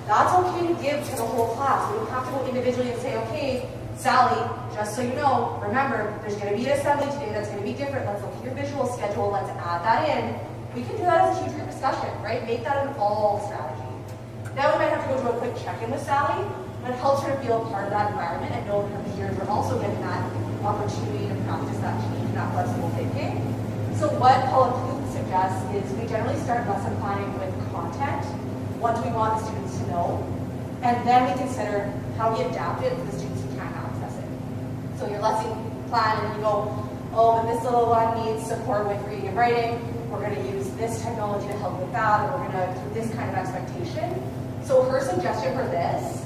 A: that's okay to give to the whole class. We don't have to go individually and say, okay, Sally, just so you know, remember, there's going to be an assembly today that's going to be different. Let's look at your visual schedule. Let's add that in. We can do that as a huge group discussion, right? Make that an all strategy. Now we might have to go to a quick check-in with Sally, but it helps her to feel part of that environment and know that her peers are also getting that opportunity to practice that change and that flexible thinking. So what Paula Kluth suggests is we generally start lesson planning with content. What do we want the students to know? And then we consider how we adapt it to the students who can't access it. So your lesson plan, and you go, oh, but this little one needs support with reading and writing. We're going to use this technology to help with that, or we're going to do this kind of expectation. So her suggestion for this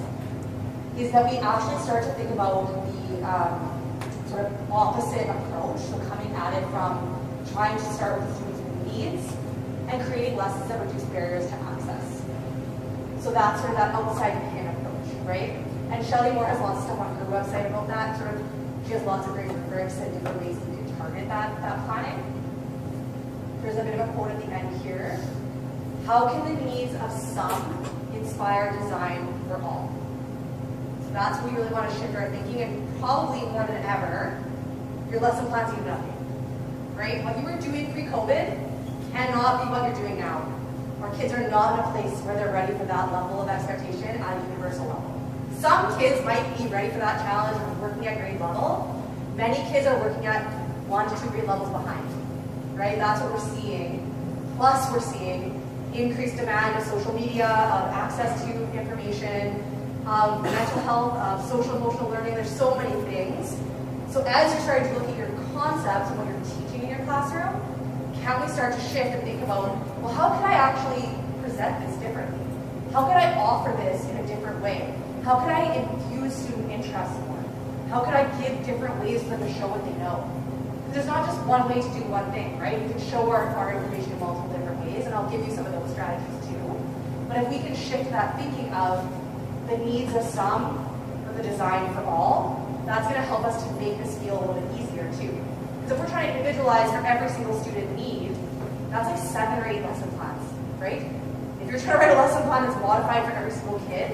A: is that we actually start to think about the sort of opposite approach, so coming at it from trying to start with the students with needs and creating lessons that reduce barriers to access. So that's sort of that outside-in approach, right? And Shelley Moore has lots of stuff on her website about that. Sort of, she has lots of great rubrics and different ways you can target that planning. There's a bit of a quote at the end here. How can the needs of some inspire design for all? So that's what we really want to shift our thinking, and probably more than ever, your lesson plans do nothing, right? What you were doing pre-COVID cannot be what you're doing now. Our kids are not in a place where they're ready for that level of expectation at a universal level. Some kids might be ready for that challenge of working at grade level. Many kids are working at 1 to 2 grade levels behind, right? That's what we're seeing. Plus, we're seeing increased demand of social media, of access to information, of mental health, of social emotional learning. There's so many things. So as you're starting to look at your concepts and what you're teaching in your classroom, can we start to shift and think about, well, how could I actually present this differently? How could I offer this in a different way? How could I infuse student interest more? How could I give different ways for them to show what they know? There's not just one way to do one thing, right? We can show our information in multiple different ways, and I'll give you some of those strategies too. But if we can shift that thinking of the needs of some, or the design for all, that's going to help us to make this feel a little bit easier too. Because if we're trying to individualize for every single student need, that's like 7 or 8 lesson plans, right? If you're trying to write a lesson plan that's modified for every single kid,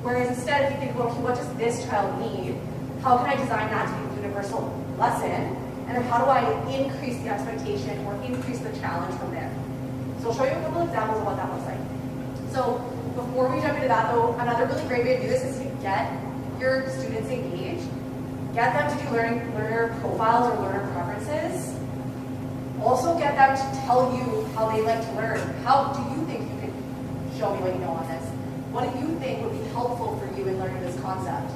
A: whereas instead if you think, well, okay, what does this child need? How can I design that to be a universal lesson? And then how do I increase the expectation or increase the challenge from there? So I'll show you a couple examples of what that looks like. So before we jump into that though, another really great way to do this is to get your students engaged. Get them to do learner profiles or learner preferences. Also get them to tell you how they like to learn. How do you think you can show me what you know on this? What do you think would be helpful for you in learning this concept?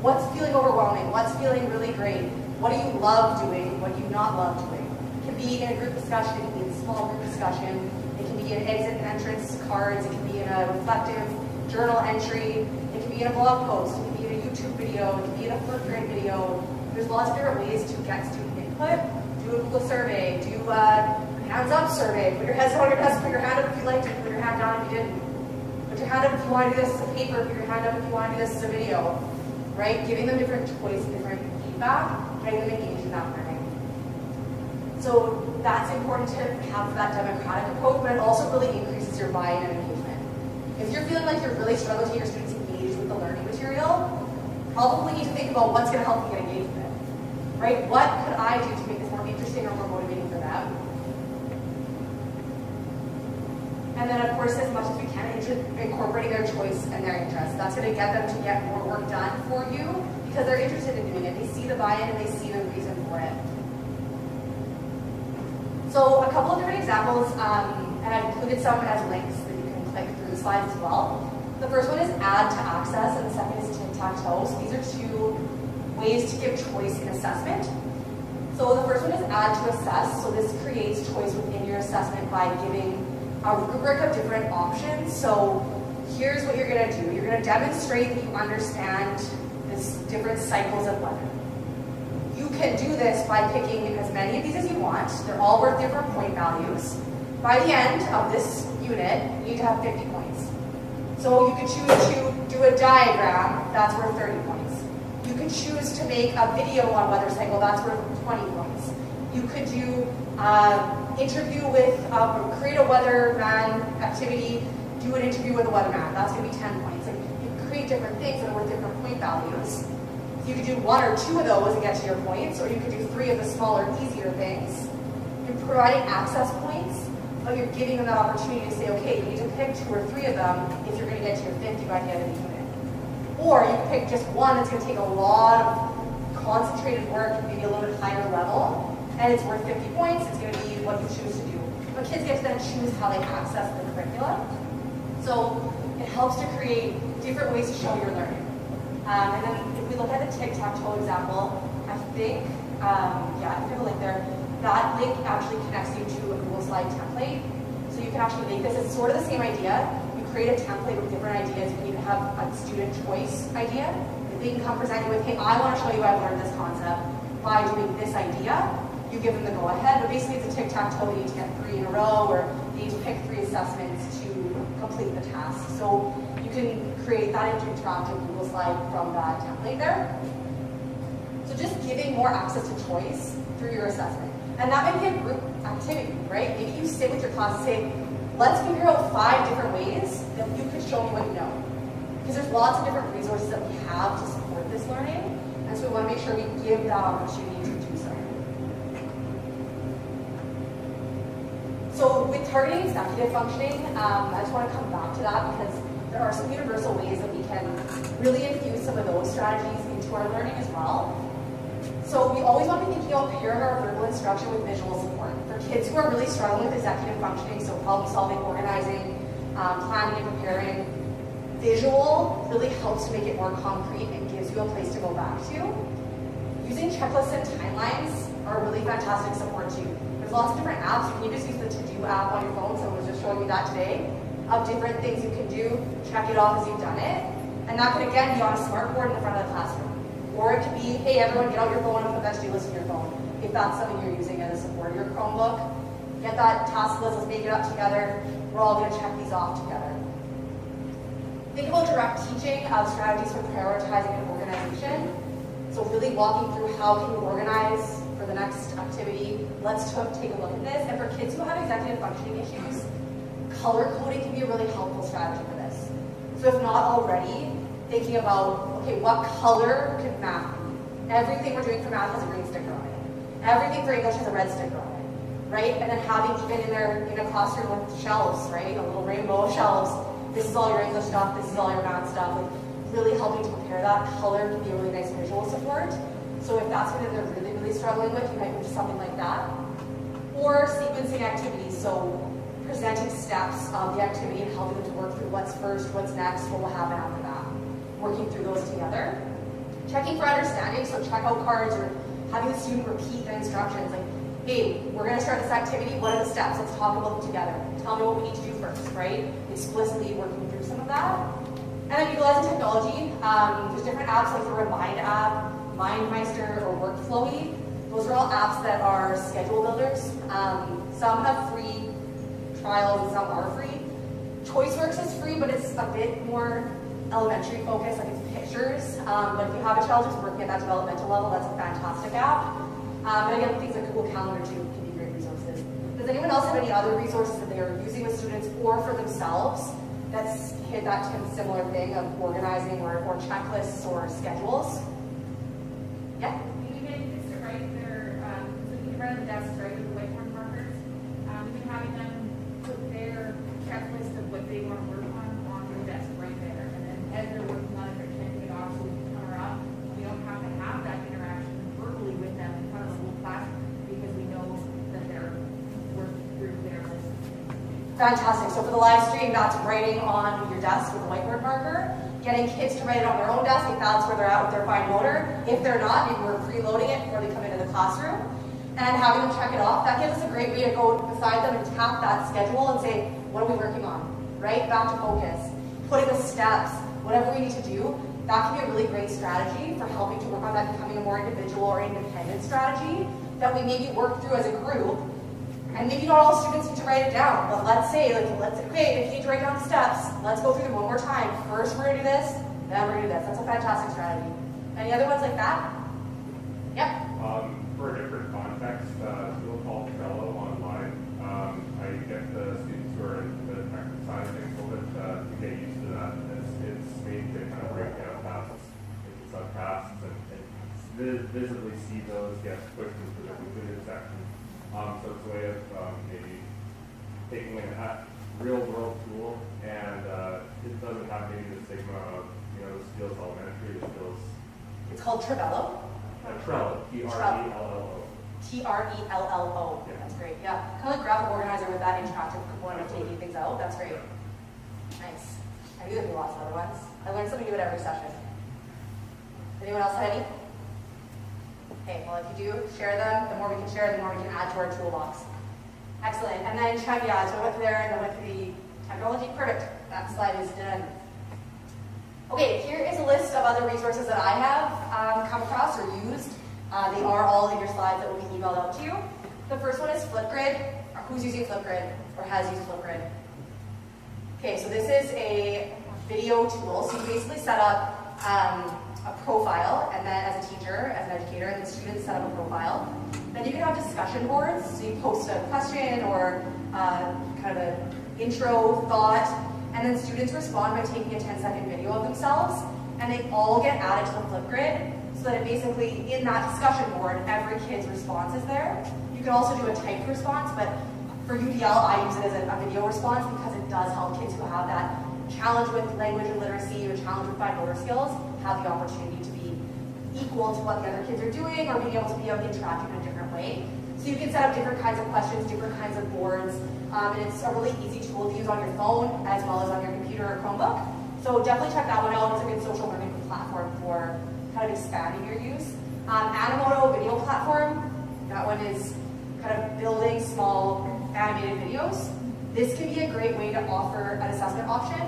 A: What's feeling overwhelming? What's feeling really great? What do you love doing? What do you not love doing? It can be in a group discussion, it can be in a small group discussion, it can be in exit and entrance cards, it can be in a reflective journal entry, it can be in a blog post, it can be in a YouTube video, it can be in a flip grade video. There's lots of different ways to get student input. Do a Google survey, do a hands up survey, put your head on your desk, put your hand up if you liked it, put your hand down if you didn't. Put your hand up if you want to do this as a paper, put your hand up if you want to do this as a video, right? Giving them different choice and different feedback, getting them engaged in that learning. So that's important to have that democratic approach, but it also really increases your buy-in and engagement. If you're feeling like you're really struggling to get your students engaged with the learning material, probably need to think about what's going to help you get engaged with it, right? What could I do to make this more interesting or more motivating for them? And then, of course, as much as we can, incorporating their choice and their interest. That's going to get them to get more work done for you because they're interested in doing it. They see the buy-in and they see the reason for it. So a couple of different examples, and I've included some as links that you can click through the slides as well. The first one is add to access, and the second is Tic Tac Toe. So these are 2 ways to give choice in assessment. So the first one is add to assess. So this creates choice within your assessment by giving a rubric of different options. So here's what you're going to do. You're going to demonstrate that you understand this different cycles of weather. You can do this by picking as many of these as you want. They're all worth different point values. By the end of this unit, you need to have 50 points. So you can choose to do a diagram, that's worth 30 points. You can choose to make a video on weather cycle, that's worth 20 points. You could do interview with, create a weatherman activity, do an interview with a weatherman, that's going to be 10 points. Like, you can create different things that are worth different point values. You could do 1 or 2 of those and get to your points, or you could do 3 of the smaller, easier things. You're providing access points, but you're giving them that opportunity to say, okay, you need to pick 2 or 3 of them if you're going to get to your 50 by the end of the unit. Or you can pick just one that's going to take a lot of concentrated work, maybe a little bit higher level, and it's worth 50 points. It's going to be what you choose to do. But kids get to then choose how they access the curriculum. So It helps to create different ways to show your learning. And then if we look at the Tic Tac Toe example, I think I have a link there. That link actually connects you to a Google Slide template. So you can actually make this, it's sort of the same idea. You create a template with different ideas. You can even have a student choice idea. They can come present you with, hey, I want to show you I've learned this concept by doing this idea. You give them the go ahead, but basically it's a tic-tac-toe. You need to get 3 in a row, or you need to pick 3 assessments to complete the task. So you can create that into interactive Google Slide from that template there. So just giving more access to choice through your assessment. And that might be a group activity, right? Maybe you sit with your class and say, let's figure out 5 different ways that you could show me what you know. Because there's lots of different resources that we have to support this learning. And so we want to make sure we give that opportunity to do so. So with targeting executive functioning, I just want to come back to that because there are some universal ways that we can really infuse some of those strategies into our learning as well. So we always want to be thinking about pairing our verbal instruction with visual support. For kids who are really struggling with executive functioning, so problem solving, organizing, planning and preparing, visual really helps to make it more concrete and gives you a place to go back to. Using checklists and timelines are really fantastic support too. There's lots of different apps. You can just use the To-Do app on your phone. Someone was just showing me that today, of different things you can do, check it off as you've done it. And that could again be on a smart board in the front of the classroom. Or it could be, hey, everyone get out your phone and put that to-do list in your phone. If that's something you're using as a support, your Chromebook, get that task list, let's make it up together. We're all gonna check these off together. Think about direct teaching of strategies for prioritizing and organization. So really walking through how can you organize for the next activity. Let's take a look at this. And for kids who have executive functioning issues, color coding can be a really helpful strategy for this. So if not already, thinking about, okay, what color could math be? Everything we're doing for math has a green sticker on it. Everything for English has a red sticker on it, right? And then having even in a classroom with shelves, right? A little rainbow of shelves. This is all your English stuff, this is all your math stuff. Like really helping to prepare that. Color can be a really nice visual support. So if that's something they're really, really struggling with, you might move to something like that. Or sequencing activities, so presenting steps of the activity and helping them to work through what's first, what's next, what will happen after that. Working through those together. Checking for understanding, so checkout cards or having the student repeat the instructions. Like, hey, we're going to start this activity, what are the steps? Let's talk about them together. Tell me what we need to do first, right? Explicitly working through some of that. And then utilizing technology. There's different apps like the Remind app, MindMeister, or Workflowy. Those are all apps that are schedule builders. Some have free trials and some are free. ChoiceWorks is free, but it's a bit more elementary focused, like it's pictures. But if you have a child who's working at that developmental level, that's a fantastic app. And again, things like Google Calendar too can be great resources. Does anyone else have any other resources that they are using with students or for themselves that's hit that similar thing of organizing or checklists or schedules? Yeah?
D: Maybe getting kids to write their, so you can write on the desks, right, with the whiteboard markers. Even having them put their checklist of what they want to work on the desk right there. And then as they're working on it, they're checking it off so we can come around. We don't have to have that interaction verbally with them in front of the whole class because we know that they're working through their list.
A: Fantastic. So for the live stream, that's writing on your desk with a whiteboard marker. Getting kids to write it on their own desk if that's where they're at with their fine motor. If they're not, maybe we're preloading it before they come into the classroom. And having them check it off, that gives us a great way to go beside them and tap that schedule and say, what are we working on? Right? Back to focus. Putting the steps, whatever we need to do, that can be a really great strategy for helping to work on that becoming a more individual or independent strategy that we maybe work through as a group. And maybe not all students need to write it down, but let's say, okay, if you need to write down the steps, let's go through them one more time. First we're gonna do this, then we're gonna do this. That's a fantastic strategy. Any other ones like that? Yep.
E: For a different context, we'll call Trello online. I get the students who are in the technical side of things a little bit to get used to that. It's made to kind of break down tasks into subtasks and visibly see those get pushed into the completed section. So it's a way of maybe taking a real world tool and it doesn't have maybe the stigma of, this feels elementary, this feels...
A: It's called Trello.
E: Trello, T-R-E-L-L-O.
A: T-R-E-L-L-O.
E: Yeah.
A: That's great. Yeah. Kind of like graphic organizer with that interactive component of taking things out. That's great. Nice. I knew there'd be lots of other ones. I learned something new at every session. Anyone else have any? Okay, well if you do, share them. The more we can share, the more we can add to our toolbox. Excellent. And then check, yeah, so I went through there and then went through the technology. Perfect. That slide is done. Okay, here is a list of other resources that I have come across or used. They are all in your slides that will be emailed out to you. The first one is Flipgrid. Who's using Flipgrid or has used Flipgrid? Okay, so this is a video tool. So you basically set up a profile, and then as a teacher, as an educator, and the students set up a profile. Then you can have discussion boards. So you post a question or kind of an intro thought, and then students respond by taking a 10-second video of themselves, and they all get added to the Flipgrid, so that it basically, in that discussion board, every kid's response is there. You can also do a typed response, but for UPL, I use it as a video response because it does help kids who have that challenge with language and literacy or challenge with fine motor skills have the opportunity to be equal to what the other kids are doing or being able to be interacting in a different way. So you can set up different kinds of questions, different kinds of boards, and it's a really easy tool to use on your phone as well as on your computer or Chromebook. So definitely check that one out. It's a good social learning platform for kind of expanding your use. Animoto video platform, that one is kind of building small animated videos. This can be a great way to offer an assessment option.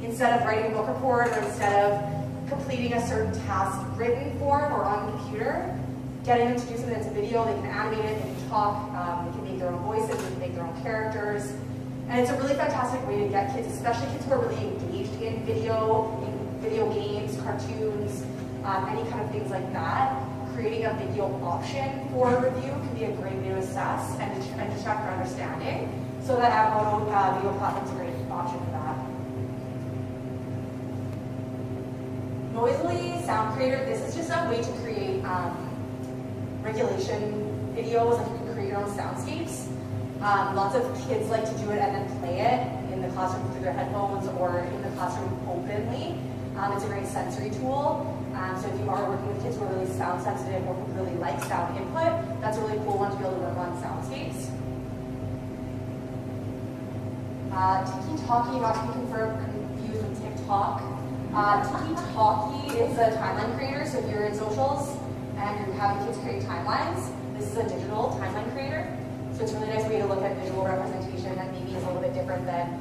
A: Instead of writing a book report or instead of completing a certain task written form or on the computer, getting them to do something that's a video, they can animate it, they can talk, they can make their own voices, they can make their own characters. And it's a really fantastic way to get kids, especially kids who are really engaged in video games, cartoons, any kind of things like that. Creating a video option for a review can be a great way to assess and to check for understanding. So that Animoto video platform is a great option for that. Noisily Sound Creator, this is just a way to create regulation videos, and you can create your own soundscapes. Lots of kids like to do it and then play it in the classroom through their headphones or in the classroom openly. It's a great sensory tool. So if you are working with kids who are really sound sensitive or who really like sound input, that's a really cool one to be able to work on soundscapes. Tiki-Talkie, not to be confused with TikTok. Tiki-Talkie is a timeline creator, so if you're in socials and you're having kids create timelines, this is a digital timeline creator. So it's a really nice way to look at visual representation that maybe is a little bit different than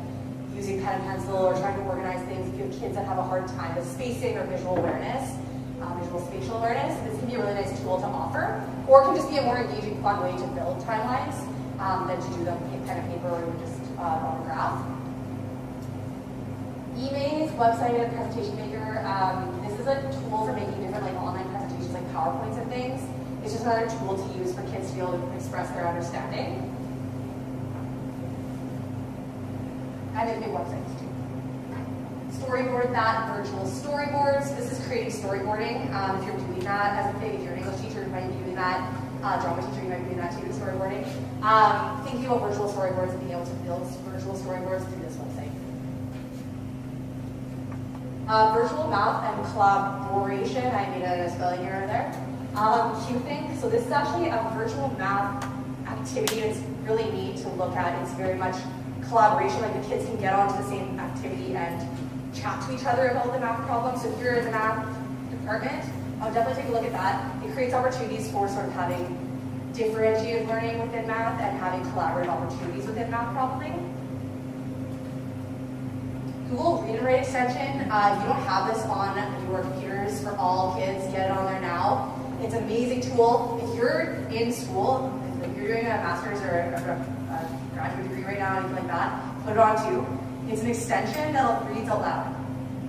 A: using pen and pencil or trying to organize things. If you have kids that have a hard time with spacing or visual awareness, visual spatial awareness, this can be a really nice tool to offer, or it can just be a more engaging, fun way to build timelines than to do them pen and paper or even just on a graph. eMaze, website and presentation maker. This is a tool for making different online presentations like PowerPoints and things. It's just another tool to use for kids to be able to express their understanding. And they can make websites too. Storyboard that, virtual storyboards. This is creating storyboarding. If you're doing that as a thing, if you're an English teacher, you might be doing that. Drama teacher, you might be doing that too, storyboarding. Thinking about virtual storyboards and being able to build virtual storyboards through this website. Virtual math and collaboration. I made a spelling error there. QThink. So this is actually a virtual math activity. It's really neat to look at. It's very much collaboration. Like the kids can get onto the same activity and chat to each other about the math problem. So if you're in the math department, I would definitely take a look at that. It creates opportunities for sort of having differentiated learning within math and having collaborative opportunities within math probleming. Google Read and Write extension. If you don't have this on your computers for all kids, get it on there now. It's an amazing tool. If you're in school, if you're doing a master's or a graduate degree right now, anything like that, put it on too. It's an extension that reads out loud.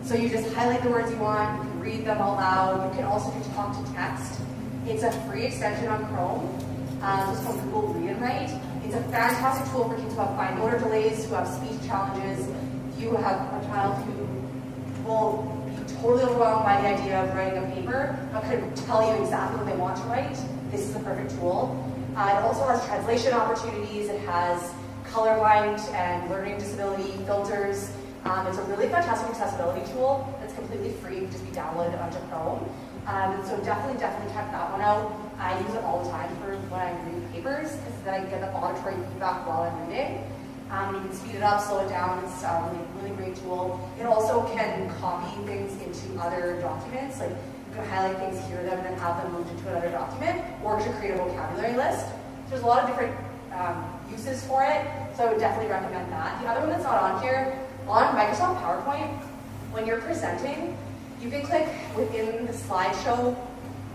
A: So you just highlight the words you want, you can read them out loud. You can also do talk to text. It's a free extension on Chrome. It's called Google Read and Write. It's a fantastic tool for kids who have fine motor delays, who have speech challenges. If you have a child who will be totally overwhelmed by the idea of writing a paper, but could tell you exactly what they want to write, this is the perfect tool. It also has translation opportunities. It has colorblind and learning disability filters. It's a really fantastic accessibility tool that's completely free. It can just be downloaded onto Chrome. So definitely check that one out. I use it all the time for when I'm reading papers, because then I get the auditory feedback while I'm reading. You can speed it up, slow it down. It's a really great tool. It also can copy things into other documents. Like you can highlight things here and then have them moved into another document, or to create a vocabulary list. So there's a lot of different uses for it, so I would definitely recommend that. The other one that's not on here, on Microsoft PowerPoint, when you're presenting, you can click within the slideshow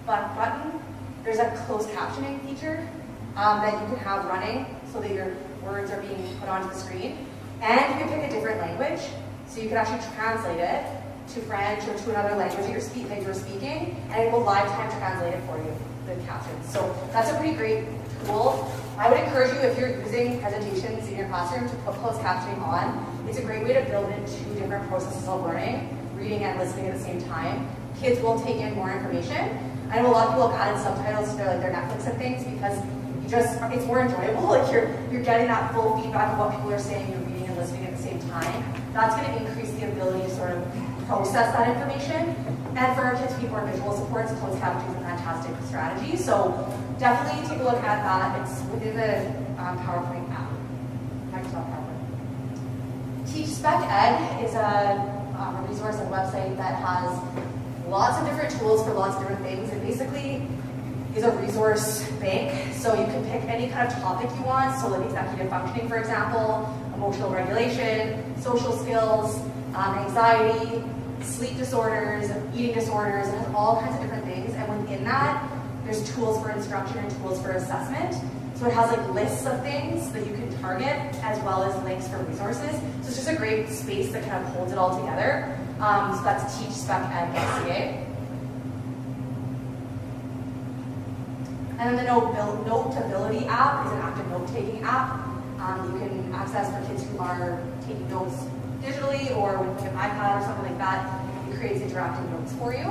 A: button. There's a closed captioning feature that you can have running so that your words are being put onto the screen. And you can pick a different language, so you can actually translate it to French or to another language that you're speaking, and it will live time translate it for you, the captions. So that's a pretty great tool. I would encourage you, if you're using presentations in your classroom, to put closed captioning on. It's a great way to build in two different processes of learning, reading and listening at the same time. Kids will take in more information. I know a lot of people have added subtitles to their Netflix and things because it's more enjoyable. Like you're getting that full feedback of what people are saying, you're reading and listening at the same time. That's going to increase the ability to sort of process that information. And for our kids who need more visual supports, closed captioning is a fantastic strategy. So definitely take a look at that. It's within the PowerPoint app, Microsoft PowerPoint. Teach Spec Ed is a resource and website that has lots of different tools for lots of different things. It basically is a resource bank, so you can pick any kind of topic you want, so like executive functioning, for example, emotional regulation, social skills, anxiety, sleep disorders, eating disorders. It has all kinds of different things, and within that, there's tools for instruction and tools for assessment. So it has like lists of things that you can target, as well as links for resources. So it's just a great space that kind of holds it all together. So that's teachspeced.ca. And then the Notability app is an active note-taking app. You can access for kids who are taking notes digitally or with like an iPad or something like that. It creates interactive notes for you.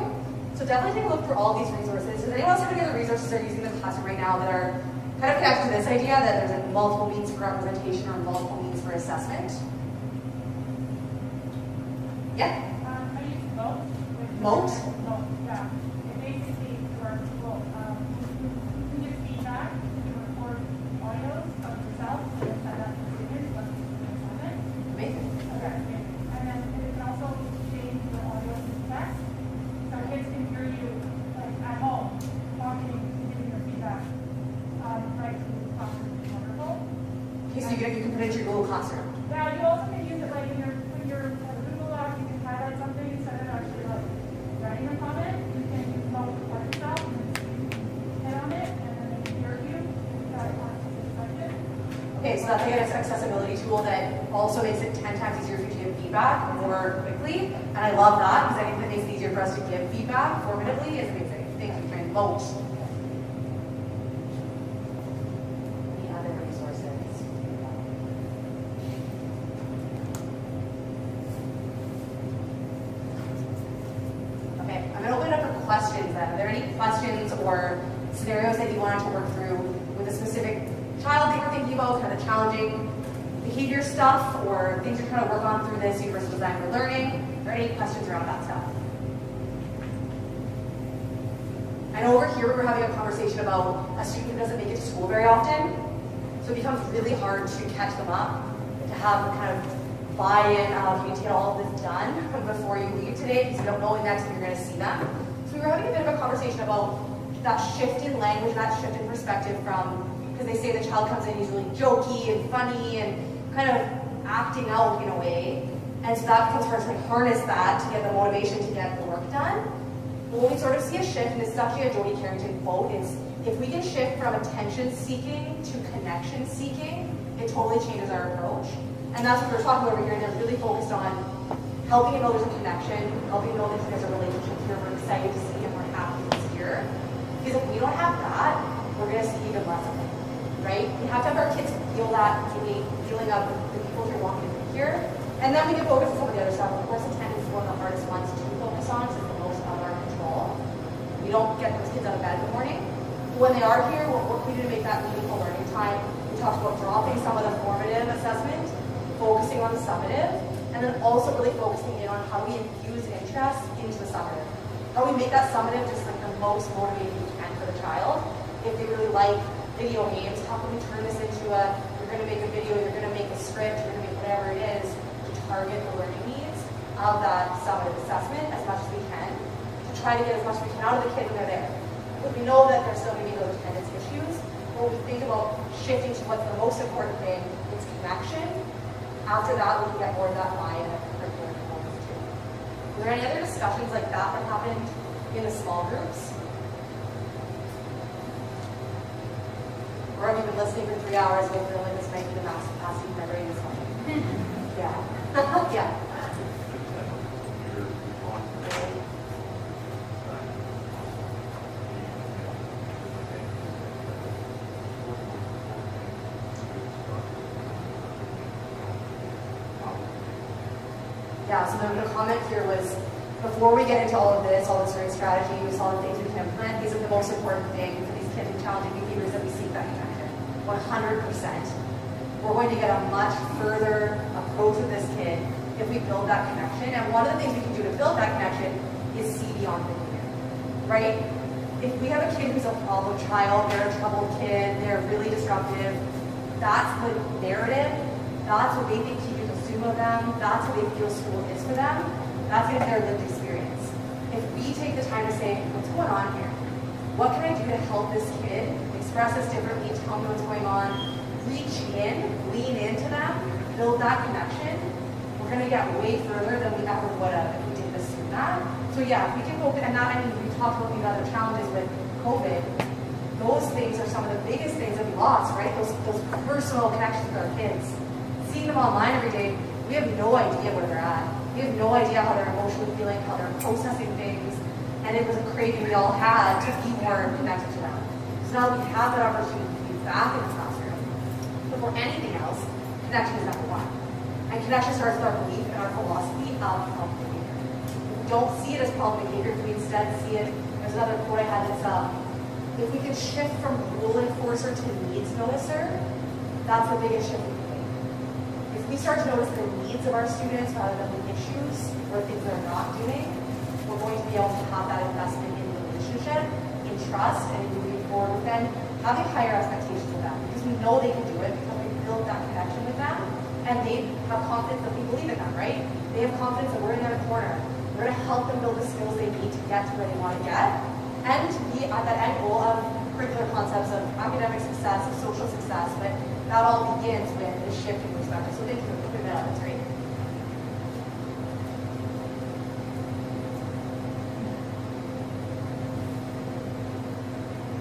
A: So definitely take a look for all these resources. Does anyone else have any other resources they're using in the classroom right now that are kind of connected to this idea that there's multiple means for representation or multiple means for assessment? Yeah?
D: I use Moat.
A: Moat?
D: Moat, yeah. It basically works well. You can give feedback, you can record audios of yourself, and set up the students, what's the assignment.
A: Amazing.
D: Okay, and then it can also change the audio to text, so kids can hear you like at home, talking, giving your feedback, right to the classroom. It's wonderful.
A: Okay, so you can put it into your Google Classroom.
D: Yeah, you also can use it like in your Google Doc, you can highlight something instead of actually like writing a comment. You can use Moat by yourself and then hit on it, and then it can hear you. That wants to select it.
A: Okay, so that's like an accessibility tool that also makes it 10 times easier for you to give feedback more quickly. And I love that because I think that makes it easier for us to give feedback formatively. It's amazing. Thank you for Moat. Any other resources? Okay, I'm going to open it up for questions then. Are there any questions or scenarios that you wanted to work through with a specific child that you're thinking about, kind of challenging behavior stuff, or things you're trying to work on through this universal design for learning? Are there any questions around that stuff? I know over here we were having a conversation about a student who doesn't make it to school very often, so it becomes really hard to catch them up, to have them kind of buy-in of you need to get all of this done before you leave today because you don't know when next you're going to see them. So we were having a bit of a conversation about that shift in language, that shift in perspective from, because they say the child comes in, he's really jokey and funny and kind of acting out in a way, and so that becomes hard to like harness that to get the motivation to get the work done. But when we sort of see a shift, and this is actually a Jodie Carrington quote, is if we can shift from attention seeking to connection seeking, it totally changes our approach. And that's what we're talking about over here. They're really focused on helping you know there's a connection, helping you know that there's a relationship here. We're excited to see him, we're happy he's here. Because if we don't have that, we're going to see even less of it, right? We have to have our kids feel that innate feeling of the people who are walking through here. And then we can focus on some of the other stuff. Of course, attendance is one of the hardest ones to focus on, because it's the most out of our control. We don't get those kids out of bed in the morning. But when they are here, what can we do to make that meaningful learning time? We talked about dropping some of the formative assessment, focusing on the summative, and then also really focusing in on how we infuse interest into the summative. How we make that summative just like the most motivating we can for the child. If they really like video games, how can we turn this into a you're going to make a video, you're going to make a script, you're going to make whatever it is to target the learning needs of that summative assessment as much as we can, to try to get as much as we can out of the kids when they're there. But we know that there's still going to be those attendance issues. But when we think about shifting to what's the most important thing, it's connection. After that, we can get more of that buy-in of curricular components too. Were there any other discussions like that that happened in the small groups? Or have you been listening for 3 hours and feeling this might be the max capacity of my brain this morning? Yeah. Yeah. Yeah, so the comment here was, before we get into all of this, all this learning strategy, all the things we can implement, these are the most important things for these kids with challenging behaviors that we seek that connection. 100%. We're going to get a much further approach with this kid if we build that connection. And one of the things we can do to build that connection is see beyond behavior, right? If we have a kid who's a problem child, they're a troubled kid, they're really disruptive, that's the narrative, that's what they think teachers assume of them, that's what they feel school is for them, that's going to be their lived experience. If we take the time to say, what's going on here? What can I do to help this kid express this differently, tell me what's going on, reach in, lean into them, build that connection, we're going to get way further than we ever would have if we didn't assume that. So yeah, if we can focus, and that, I mean, we talked about these other challenges with COVID, those things are some of the biggest things that we lost, right? Those personal connections with our kids. Seeing them online every day, we have no idea where they're at. We have no idea how they're emotionally feeling, how they're processing things, and it was a craving we all had to be more connected to them. So now we have that opportunity to be back in the classroom. Before anything else, connection is number one. And connection starts with our belief and our philosophy of problem behavior. If we don't see it as problem behavior, if we instead see it, there's another quote I had that's, if we can shift from rule enforcer to needs noticer, that's the biggest shift we can make. If we start to notice the needs of our students rather than the issues or things they're not doing, we're going to be able to have that investment in the relationship, in trust, and in moving forward with them, having higher expectations of them, because we know they can do it, because we built that connection with them, and they have confidence that we believe in them, right? They have confidence that we're in their corner. We're going to help them build the skills they need to get to where they want to get, and to be at that end goal of curricular concepts of academic success, of social success, but that all begins with this shift in perspective. So thank you for putting that up, that's great.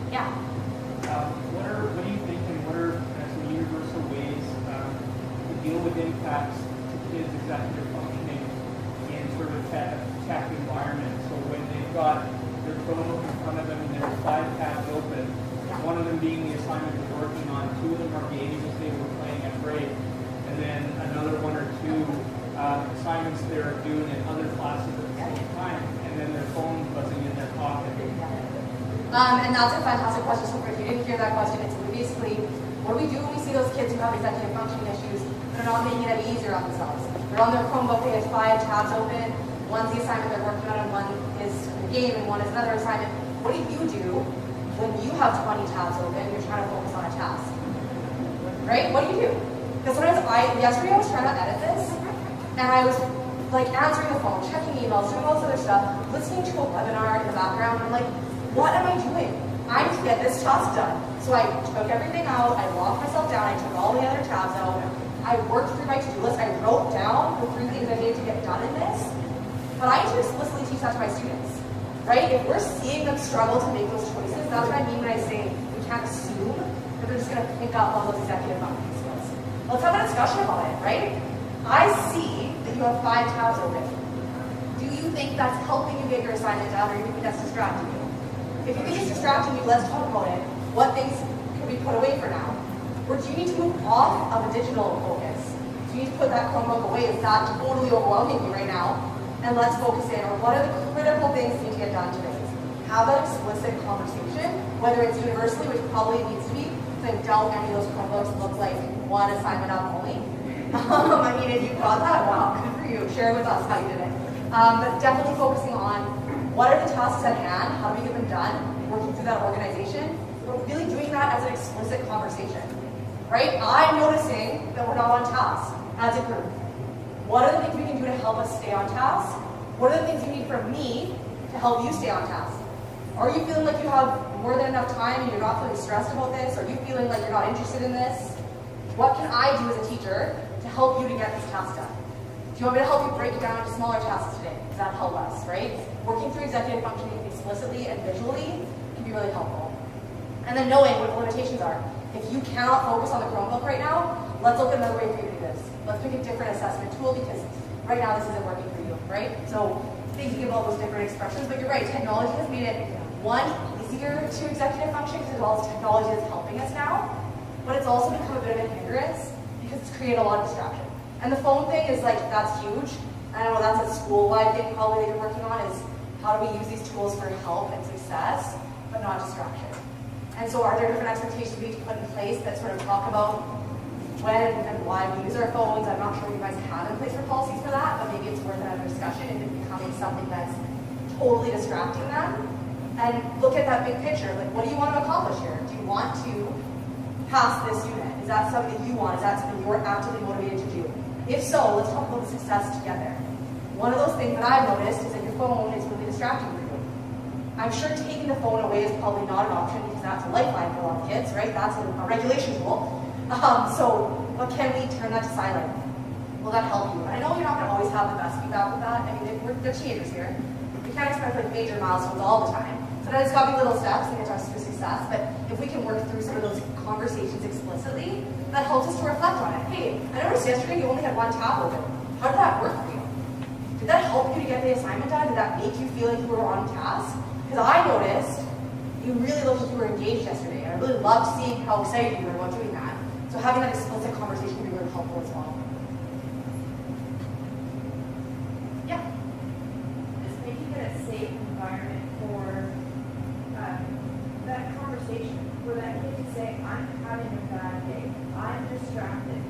A: Yeah.
F: What do you think, and what are some universal ways to deal with impacts to kids' executive functioning in sort of tech environment? So when they've got their Chromebook in front of them and there's 5 tabs open, one of them being the assignment they're working on, 2 of them are games as they were playing at break, and then another 1 or 2 assignments they're doing in other classes at the same time, and then their phone buzzing in their pocket.
A: And that's a fantastic question. So if you didn't hear that question, it's basically, what do we do when we see those kids who have executive functioning issues that are not making it any easier on themselves? They're on their Chromebook, they have 5 tabs open, one's the assignment they're working on, and one is a game, and one is another assignment. What do you do when you have 20 tabs open and you're trying to focus on a task? Right? What do you do? Because sometimes yesterday I was trying to edit this, and I was like answering the phone, checking emails, doing all this other stuff, listening to a webinar in the background, and I'm like, what am I doing? I need to get this task done. So I took everything out, I locked myself down, I took all the other tabs out, I worked through my to-do list, I wrote down the 3 things I needed to get done in this, but I need to explicitly teach that to my students, right? If we're seeing them struggle to make those choices, that's what I mean when I say we can't assume that they're just gonna pick up all those executive functioning skills. Let's have a discussion about it, right? I see that you have 5 tabs open. Do you think that's helping you get your assignment done, or do you think that's distracting you? If you think it's distracting you, let's talk about it. What things can we put away for now? Or do you need to move off of a digital focus? Do you need to put that Chromebook away? Is that totally overwhelming you right now? And let's focus in on what are the critical things that need to get done today. Have that explicit conversation, whether it's universally, which probably needs to be, then don't any of those Chromebooks look like one assignment up only. I mean, if you got that, wow, good for you. Share with us how you did it. But definitely focusing on what are the tasks at hand? How do we get them done? Working through that organization. But really doing that as an explicit conversation. right? I'm noticing that we're not on task as a group. What are the things we can do to help us stay on task? What are the things you need from me to help you stay on task? Are you feeling like you have more than enough time and you're not feeling stressed about this? Are you feeling like you're not interested in this? What can I do as a teacher to help you to get this task done? Do you want me to help you break it down into smaller tasks today? Does that help us, right? Working through executive functioning explicitly and visually can be really helpful. And then knowing what the limitations are. If you cannot focus on the Chromebook right now, let's look at another way for you to do this. Let's pick a different assessment tool because right now this isn't working for you, right? So thinking about those different expressions, but you're right, technology has made it, one, easier to executive function because all this technology is helping us now, but it's also become a bit of a hindrance because it's created a lot of distraction. And the phone thing is like, that's huge. I know that's a school-wide thing probably that you're working on is how do we use these tools for help and success, but not distraction. And so are there different expectations we need to put in place that sort of talk about when and why we use our phones? I'm not sure you guys have in place for policies for that, but maybe it's worth another discussion if it's becoming something that's totally distracting them. And look at that big picture. Like, what do you want to accomplish here? Do you want to pass this unit? Is that something that you want? Is that something you're actively motivated to do? If so, let's talk about the success to get there. One of those things that I've noticed is that your phone is really distracting for you. I'm sure taking the phone away is probably not an option because that's a lifeline for a lot of kids, right? That's a regulation tool. But can we turn that to silent? Will that help you? I know you're not going to always have the best feedback with that. I mean, they're teenagers here. We can't expect like major milestones all the time. So it's got to be little steps to get us to success. But if we can work through some of those conversations explicitly, that helps us to reflect on it. Hey, I noticed yesterday you only had one tab open. How did that work for you? Did that help you to get the assignment done? Did that make you feel like you were on task? Because I noticed you really looked like you were engaged yesterday. And I really loved seeing how excited you were about doing that. So having that explicit conversation can be really helpful as well. Yeah?
G: Just making it a safe environment for that conversation, for that kid to say, I'm having a bad day, I'm distracted.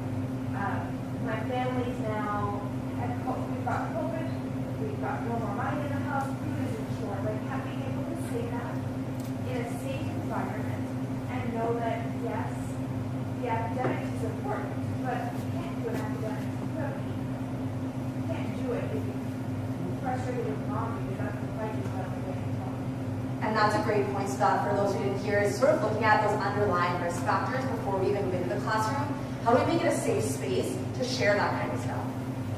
G: My family's now, we've got COVID, we've got no more money in the house, food isn't sure. Like, being able to say that in a safe environment and know that, yes, the academics is important, but you can't do an academic therapy. You can't do it if you're frustrated with mom, you have to fight yourself away and talk.
A: And that's a great point, Scott, for those who didn't hear, is sort of looking at those underlying risk factors before we even move into the classroom. How do we make it a safe space to share that kind of stuff?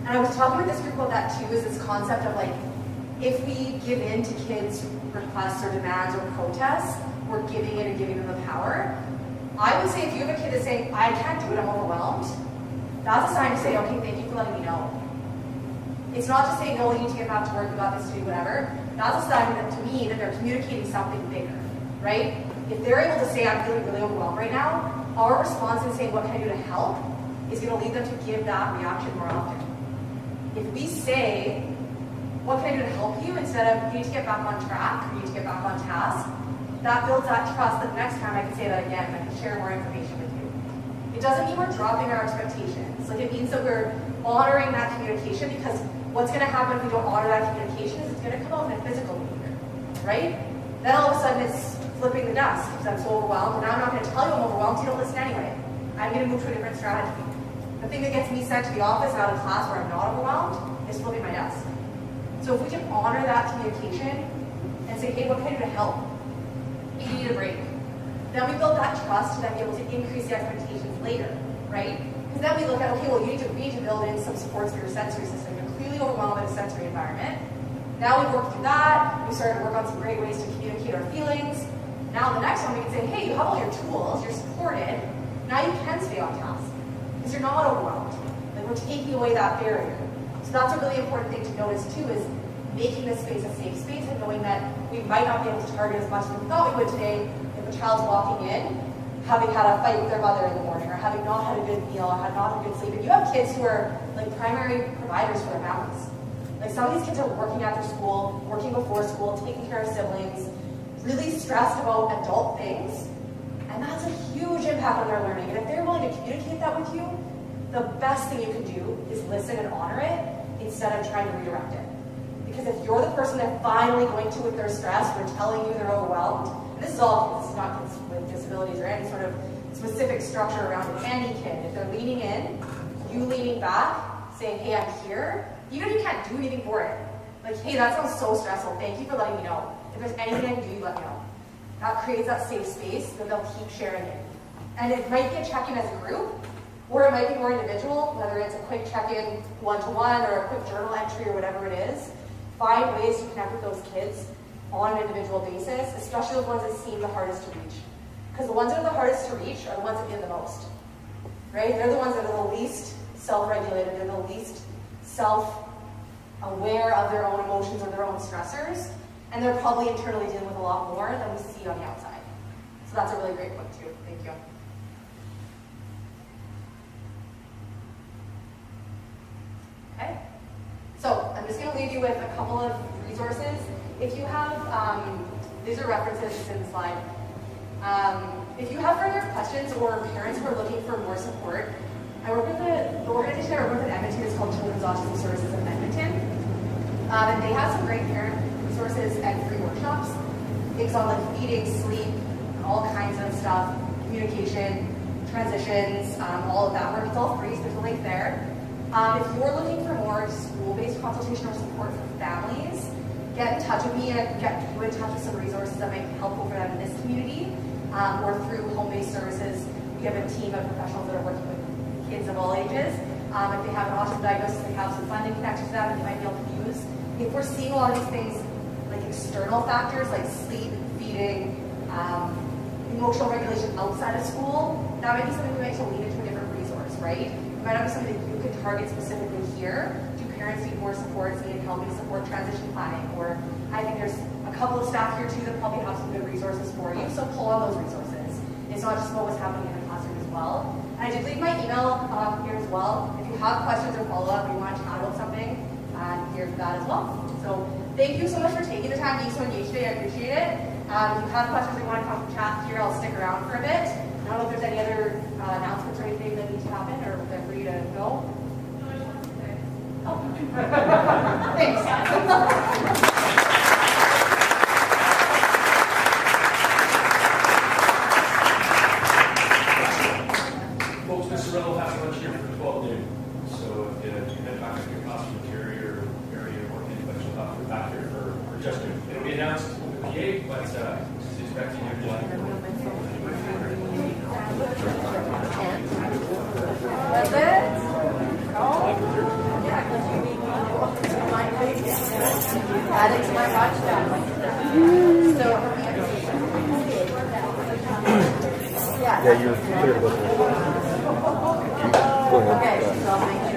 A: And I was talking with this group about that too, is this concept of like, if we give in to kids' requests or demands or protests, we're giving it and giving them the power. I would say if you have a kid that's saying, I can't do it, I'm overwhelmed, that's a sign to say, okay, thank you for letting me know. It's not just saying, no, you need to get back to work, you got this to do, whatever. That's a sign that, to me, that they're communicating something bigger, right? If they're able to say, I'm feeling really overwhelmed right now, our response in saying, what can I do to help, is going to lead them to give that reaction more often. If we say, what can I do to help you, instead of, you need to get back on track, or you need to get back on task, that builds that trust that next time I can say that again, and I can share more information with you. It doesn't mean we're dropping our expectations. Like, it means that we're honoring that communication, because what's going to happen if we don't honor that communication is it's going to come out in a physical behavior, right? Then all of a sudden it's flipping the desk because I'm so overwhelmed, and now I'm not going to tell you I'm overwhelmed, so you don't listen anyway. I'm going to move to a different strategy. The thing that gets me sent to the office out of class where I'm not overwhelmed is flipping my desk. So if we can honor that communication and say, hey, what can I do to help? You need a break. Then we build that trust to then be able to increase the expectations later, right? Because then we look at, okay, well, you need to build in some supports for your sensory system. You're clearly overwhelmed by the sensory environment. Now we've worked through that. We started to work on some great ways to communicate our feelings. Now the next one we can say, hey, you have all your tools, you're supported. Now you can stay on task because you're not overwhelmed. Like, we're taking away that barrier. So that's a really important thing to notice too, is making this space a safe space and knowing that we might not be able to target as much as we thought we would today if a child's walking in, having had a fight with their mother in the morning, or having not had a good meal, or had not had good sleep. And you have kids who are like primary providers for their families. Like, some of these kids are working after school, working before school, taking care of siblings, really stressed about adult things. And that's a huge impact on their learning. And if they're willing to communicate that with you, the best thing you can do is listen and honor it instead of trying to redirect it. Because if you're the person they're finally going to with their stress, or telling you they're overwhelmed, and this is all kids, this is not kids with disabilities or any sort of specific structure around any kid. If they're leaning in, you leaning back, saying, hey, I'm here, even if you can't do anything for it. Like, hey, that sounds so stressful. Thank you for letting me know. If there's anything I can do, you let me know. That creates that safe space that they'll keep sharing it. And it might be a check-in as a group, or it might be more individual, whether it's a quick check-in one-to-one or a quick journal entry or whatever it is. Find ways to connect with those kids on an individual basis, especially those ones that seem the hardest to reach. Because the ones that are the hardest to reach are the ones that give the most, right? They're the ones that are the least self-regulated, they're the least self-aware of their own emotions or their own stressors, and they're probably internally dealing with a lot more than we see on the outside. So that's a really great point too. Thank you. Okay, so I'm just going to leave you with a couple of resources. If you have, these are references in the slide. If you have further questions or parents who are looking for more support, I work with the organization I work with in Edmonton is called Children's Autism Services of Edmonton. And they have some great parent resources and free workshops. Things on like feeding, sleep, all kinds of stuff, communication, transitions, all of that work. It's all free, so there's a link there. If you're looking for more school-based consultation or support for families, get in touch with me and I can get you in touch with some resources that might be helpful for them in this community, or through home-based services. We have a team of professionals that are working with kids of all ages. If they have an autism diagnosis, they have some funding connected to them and they might be able to use. If we're seeing a lot of these things, like external factors like sleep, feeding, emotional regulation outside of school, that might be something we might have to lean into a different resource, right? It might not be something that you could target specifically here. Do parents need more support? Do they need help in support transition planning? Or I think there's a couple of staff here too that probably have some good resources for you, so pull on those resources. It's not just what was happening in the classroom as well. And I did leave my email here as well. If you have questions or follow-up, or you want to chat about something, I'm here for that as well. So thank you so much for taking the time being so engaged today. I appreciate it. If you have questions or you want to come chat here, I'll stick around for a bit. I don't know if there's any other announcements or anything that need to happen, or if they're free to go.
D: No, I just want to say.
A: Oh. Thanks.
H: We'll have lunch here for 12 noon. So if you head back to your classroom, Terry or Mary or anybody, she'll have to be back here for just noon. It'll be announced with the PA, but she's expecting you to
A: That's it? Add it to my watch now. So,
I: yeah, you're clear to go through.
A: okay, so I'll make sure.